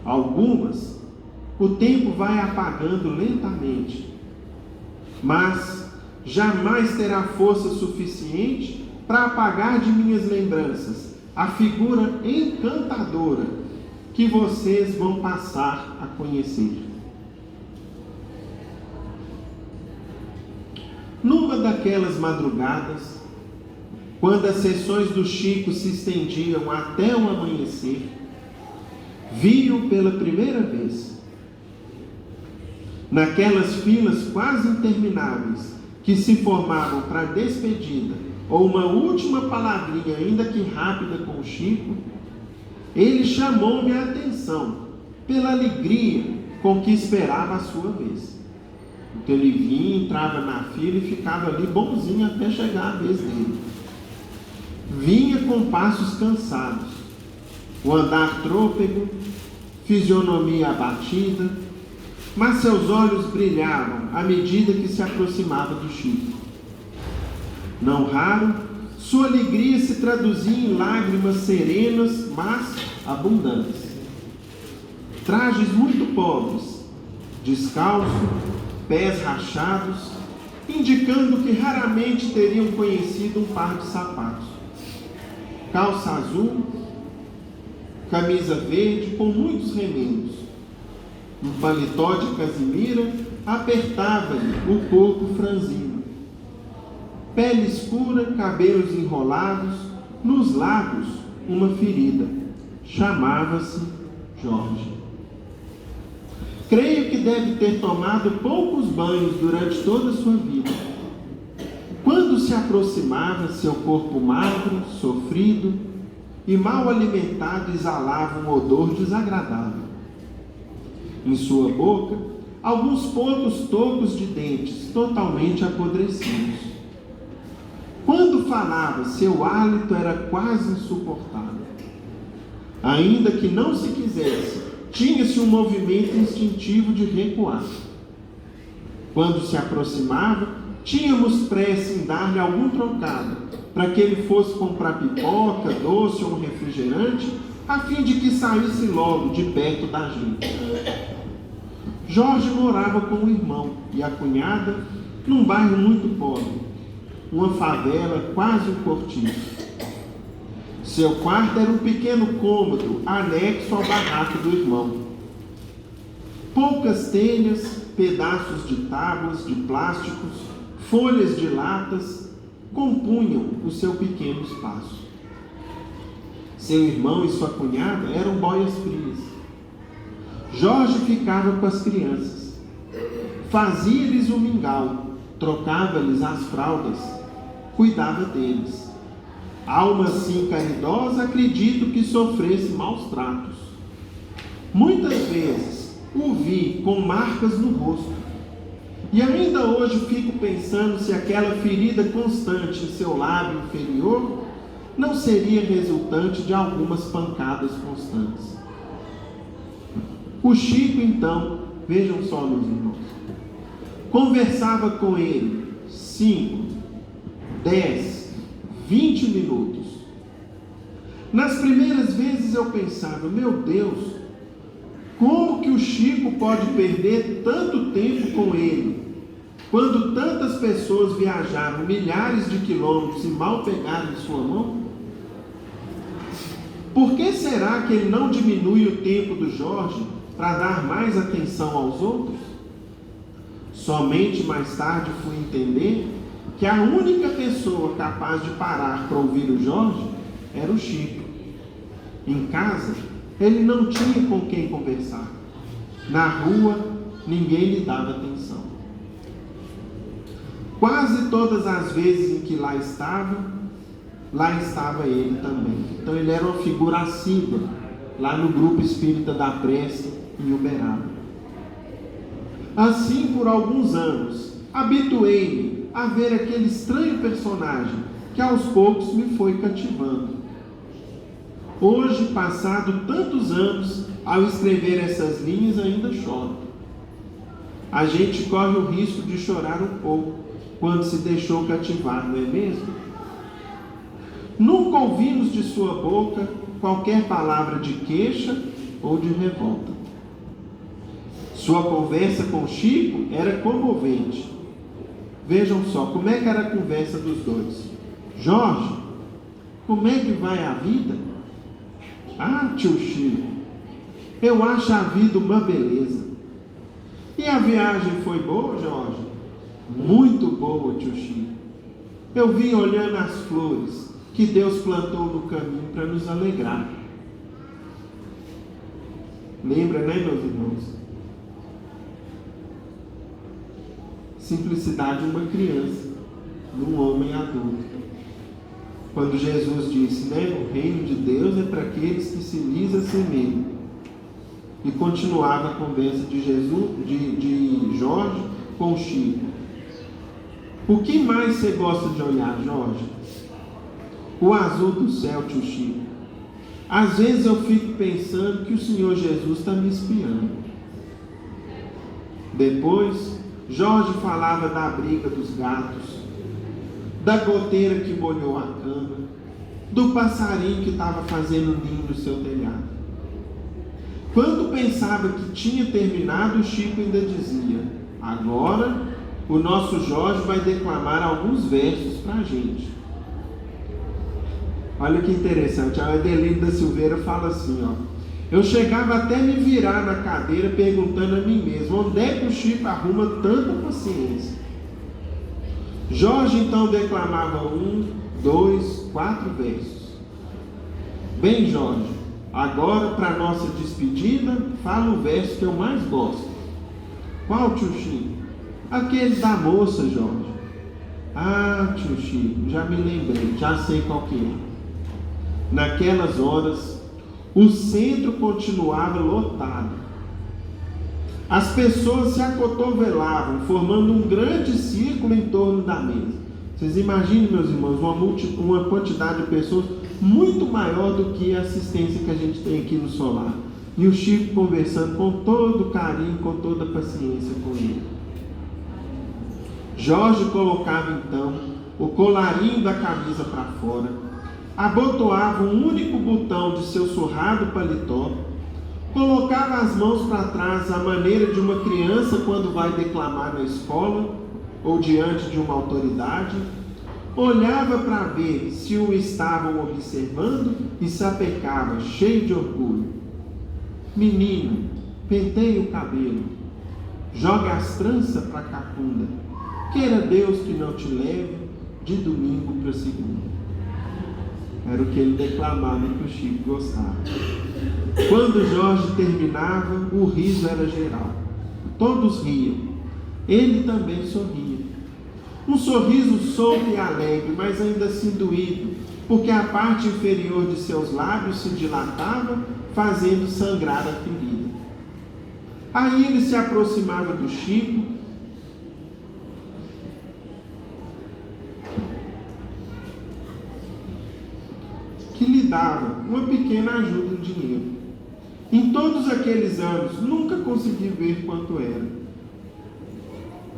Algumas, o tempo vai apagando lentamente, mas jamais terá força suficiente para apagar de minhas lembranças a figura encantadora que vocês vão passar a conhecer. Numa daquelas madrugadas, quando as sessões do Chico se estendiam até o amanhecer, vi-o pela primeira vez. Naquelas filas quase intermináveis que se formavam para a despedida ou uma última palavrinha, ainda que rápida, com o Chico, ele chamou-me a atenção pela alegria com que esperava a sua vez. Então ele vinha, entrava na fila e ficava ali bonzinho até chegar a vez dele. Vinha com passos cansados, o andar trôpego, fisionomia abatida, mas seus olhos brilhavam à medida que se aproximava do Chico. Não raro, sua alegria se traduzia em lágrimas serenas, mas abundantes. Trajes muito pobres, descalço, pés rachados, indicando que raramente teriam conhecido um par de sapatos. Calça azul, camisa verde com muitos remendos. Um paletó de casimira apertava-lhe o corpo franzino. Pele escura, cabelos enrolados, nos lábios uma ferida. Chamava-se Jorge. Creio que deve ter tomado poucos banhos durante toda a sua vida. Quando se aproximava, seu corpo magro, sofrido e mal alimentado exalava um odor desagradável. em sua boca alguns poucos tocos de dentes totalmente apodrecidos. Quando falava, seu hálito era quase insuportável. Ainda que não se quisesse, tinha-se um movimento instintivo de recuar. Quando se aproximava, tínhamos pressa em dar-lhe algum trocado, para que ele fosse comprar pipoca, doce ou um refrigerante, a fim de que saísse logo de perto da gente. Jorge morava com o irmão e a cunhada num bairro muito pobre, uma favela, quase um cortiço. Seu quarto era um pequeno cômodo anexo ao barraco do irmão. Poucas telhas, pedaços de tábuas de plásticos, folhas de latas compunham o seu pequeno espaço. Seu irmão e sua cunhada eram boias frias. Jorge ficava com as crianças, fazia-lhes o mingau, trocava-lhes as fraldas, cuidava deles. Alma assim caridosa, acredito que sofresse maus tratos. Muitas vezes o vi com marcas no rosto, e ainda hoje fico pensando se aquela ferida constante em seu lábio inferior não seria resultante de algumas pancadas constantes. O Chico, então, vejam só, meus irmãos, conversava com ele 5, 10, 20 minutos. Nas primeiras vezes eu pensava, meu Deus, como que o Chico pode perder tanto tempo com ele, quando tantas pessoas viajaram milhares de quilômetros e mal pegaram em sua mão? Por que será que ele não diminui o tempo do Jorge para dar mais atenção aos outros? Somente mais tarde fui entender que a única pessoa capaz de parar para ouvir o Jorge era o Chico. Em casa, ele não tinha com quem conversar. Na rua, ninguém lhe dava atenção. Quase todas as vezes em que lá estava ele também. Então ele era uma figura assídua lá no grupo espírita da Prece em Uberaba. Assim, por alguns anos, habituei-me a ver aquele estranho personagem que aos poucos me foi cativando. Hoje, passado tantos anos, ao escrever essas linhas, ainda choro. A gente corre o risco de chorar um pouco quando se deixou cativar, não é mesmo? Nunca ouvimos de sua boca qualquer palavra de queixa ou de revolta. Sua conversa com Chico era comovente. Vejam só, como é que era a conversa dos dois? Jorge, como é que vai a vida? Ah, tio Chico, eu acho a vida uma beleza. E a viagem foi boa, Jorge? Muito boa, tio Chico. Eu vim olhando as flores que Deus plantou no caminho para nos alegrar. Lembra, né, meus irmãos? Simplicidade de uma criança, de um homem adulto. Quando Jesus disse, né, o reino de Deus é para aqueles que se lhes assemelham. E continuava a conversa de Jorge com Chico. O que mais você gosta de olhar, Jorge? O azul do céu, tio Chico. Às vezes eu fico pensando que o Senhor Jesus está me espiando. Depois, Jorge falava da briga dos gatos, da goteira que molhou a cama, do passarinho que estava fazendo ninho no seu telhado. Quando pensava que tinha terminado, o Chico ainda dizia, agora o nosso Jorge vai declamar alguns versos para a gente. Olha que interessante, a Adelina da Silveira fala assim, ó, eu chegava até me virar na cadeira perguntando a mim mesmo, onde é que o Chico arruma tanta paciência? Jorge então declamava 1, 2, 4 versos. Bem, Jorge, agora para nossa despedida, fala o verso que eu mais gosto. Qual, tio Chico? Aquele da moça, Jorge. Ah, tio Chico, já me lembrei, já sei qual que é. Naquelas horas, o centro continuava lotado. As pessoas se acotovelavam, formando um grande círculo em torno da mesa. Vocês imaginem, meus irmãos, uma quantidade de pessoas muito maior do que a assistência que a gente tem aqui no solar. E o Chico conversando com todo carinho, com toda paciência com ele. Jorge colocava então o colarinho da camisa para fora, abotoava um único botão de seu surrado paletó, colocava as mãos para trás à maneira de uma criança quando vai declamar na escola ou diante de uma autoridade, olhava para ver se o estavam observando e sapecava, cheio de orgulho. Menino, penteie o cabelo, joga as tranças para a cacunda, queira Deus que não te leve de domingo para segunda. Era o que ele declamava que o Chico gostava. Quando Jorge terminava, o riso era geral. Todos riam. Ele também sorria. Um sorriso solto e alegre, mas ainda assim doído, porque a parte inferior de seus lábios se dilatava, fazendo sangrar a ferida. Aí ele se aproximava do Chico, que lhe dava uma pequena ajuda em dinheiro. Em todos aqueles anos, nunca consegui ver quanto era.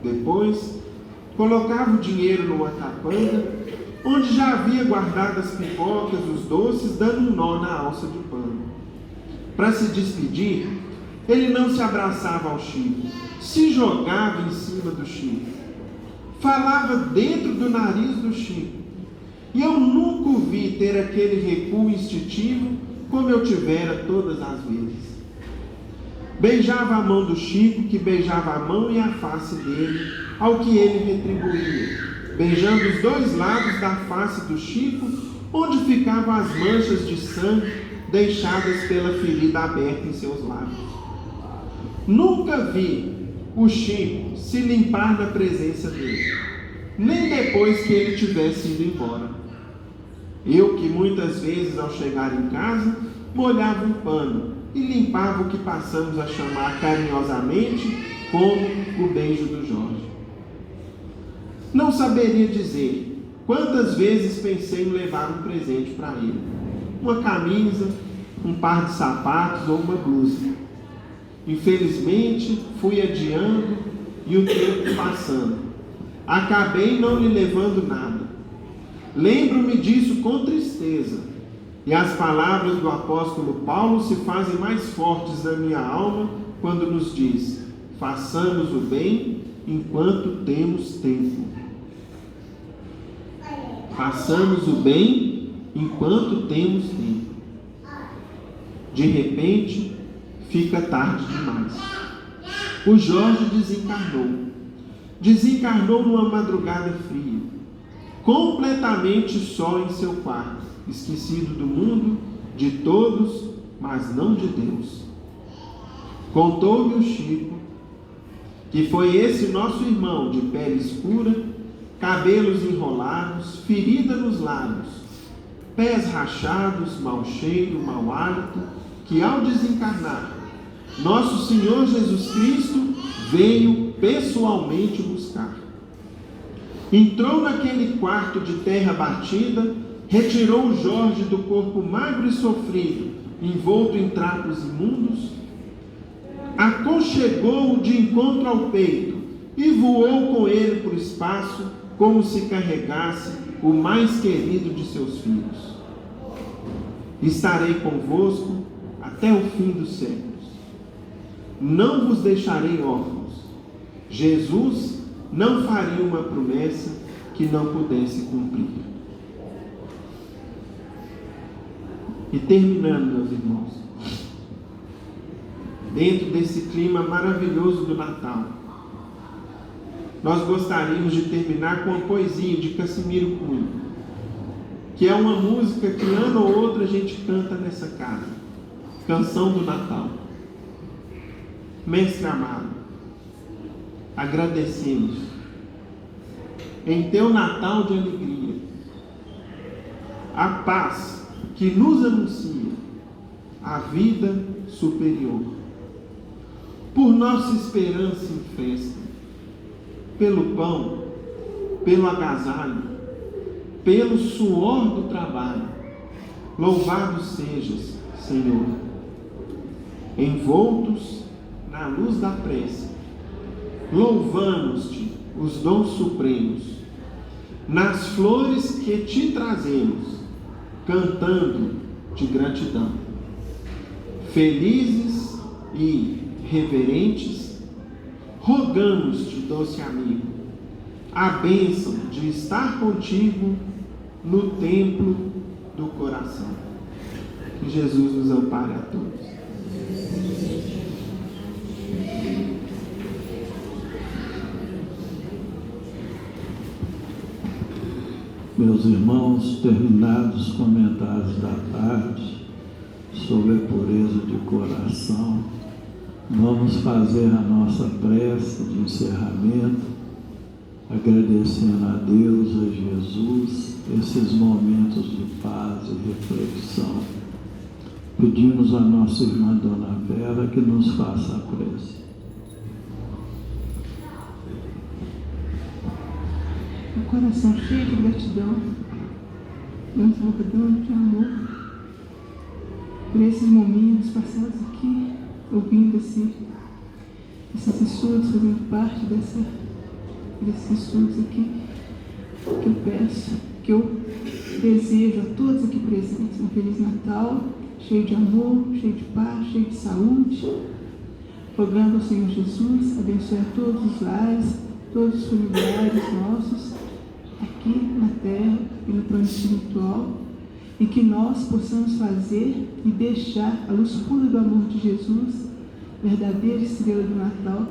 Depois, colocava o dinheiro numa capanga, onde já havia guardado as pipocas, os doces, dando um nó na alça de pano. Para se despedir, ele não se abraçava ao Chico, se jogava em cima do Chico, falava dentro do nariz do Chico, e eu nunca o vi ter aquele recuo instintivo como eu tivera todas as vezes. Beijava a mão do Chico, que beijava a mão e a face dele, ao que ele retribuía, beijando os dois lados da face do Chico, onde ficavam as manchas de sangue deixadas pela ferida aberta em seus lábios. Nunca vi o Chico se limpar na presença dele, nem depois que ele tivesse ido embora. Eu, que muitas vezes ao chegar em casa, molhava um pano e limpava o que passamos a chamar carinhosamente como o beijo do Jorge. Não saberia dizer quantas vezes pensei em levar um presente para ele, uma camisa, um par de sapatos ou uma blusa. Infelizmente, fui adiando e o tempo passando. Acabei não lhe levando nada. Lembro-me disso com tristeza, e as palavras do apóstolo Paulo se fazem mais fortes na minha alma quando nos diz: façamos o bem enquanto temos tempo. Façamos o bem enquanto temos tempo. De repente, fica tarde demais. O Jorge desencarnou numa madrugada fria, completamente só em seu quarto, esquecido do mundo, de todos, mas não de Deus. Contou-me o Chico que foi esse nosso irmão de pele escura, cabelos enrolados, ferida nos lábios, pés rachados, mau cheiro, mau hálito, que ao desencarnar, nosso Senhor Jesus Cristo veio pessoalmente buscar. Entrou naquele quarto de terra batida, retirou o Jorge do corpo magro e sofrido, envolto em trapos imundos, aconchegou-o de encontro ao peito e voou com ele para o espaço, como se carregasse o mais querido de seus filhos. Estarei convosco até o fim dos séculos. Não vos deixarei órfãos. Jesus não faria uma promessa que não pudesse cumprir. E terminando, meus irmãos, dentro desse clima maravilhoso do Natal, nós gostaríamos de terminar com uma poesia de Cassimiro Cunha, que é uma música que ano ou outro a gente canta nessa casa, Canção do Natal. Mestre amado, agradecemos em teu Natal de alegria a paz que nos anuncia a vida superior. por nossa esperança em festa, pelo pão, pelo agasalho, pelo suor do trabalho. Louvado sejas, Senhor. Envoltos na luz da prece, louvamos-te os dons supremos, nas flores que te trazemos, cantando de gratidão. Felizes e reverentes, rogamos-te, doce amigo, a bênção de estar contigo no templo do coração. Que Jesus nos ampare a todos. Meus irmãos, terminados os comentários da tarde sobre a pureza de coração, vamos fazer a nossa prece de encerramento, agradecendo a Deus, a Jesus, esses momentos de paz e reflexão. Pedimos a nossa irmã Dona Vera que nos faça a prece. Um coração cheio de gratidão, transbordando de amor, por esses momentos passados aqui, ouvindo esses estudos, fazendo parte desses estudos aqui, que eu peço, que eu desejo a todos aqui presentes um Feliz Natal, cheio de amor, cheio de paz, cheio de saúde, rogando ao Senhor Jesus, abençoe a todos os lares, todos os familiares nossos, aqui na terra e no plano espiritual, e que nós possamos fazer e deixar a luz pura do amor de Jesus, verdadeira estrela do Natal,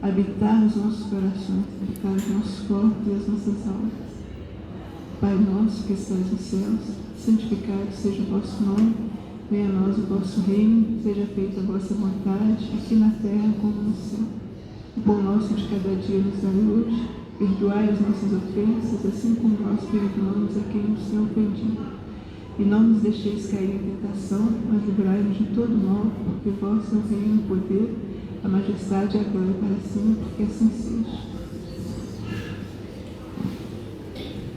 habitar os nossos corações, habitar os nossos corpos e as nossas almas. Pai nosso que estás nos céus, santificado seja o vosso nome, venha a nós o vosso reino, seja feita a vossa vontade, aqui na terra como no céu. O pão nosso de cada dia nos dai hoje, perdoai as nossas ofensas, assim como nós perdoamos a quem nos tem ofendido. E não nos deixeis cair em tentação, mas livrai-nos de todo mal, porque vosso é o reino, o poder, a majestade e a glória para sempre, que assim seja.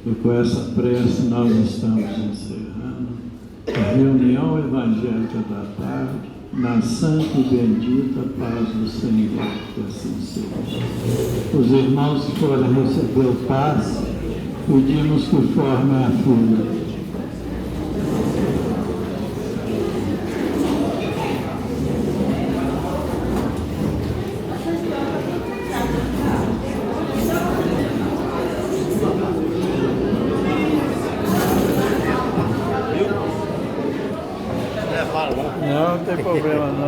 E com essa prece nós estamos encerrando a reunião evangélica da tarde, na santa e bendita paz do Senhor, que assim seja. Os irmãos que forem receber o passe, pedimos que formem a fila. Não tem problema não.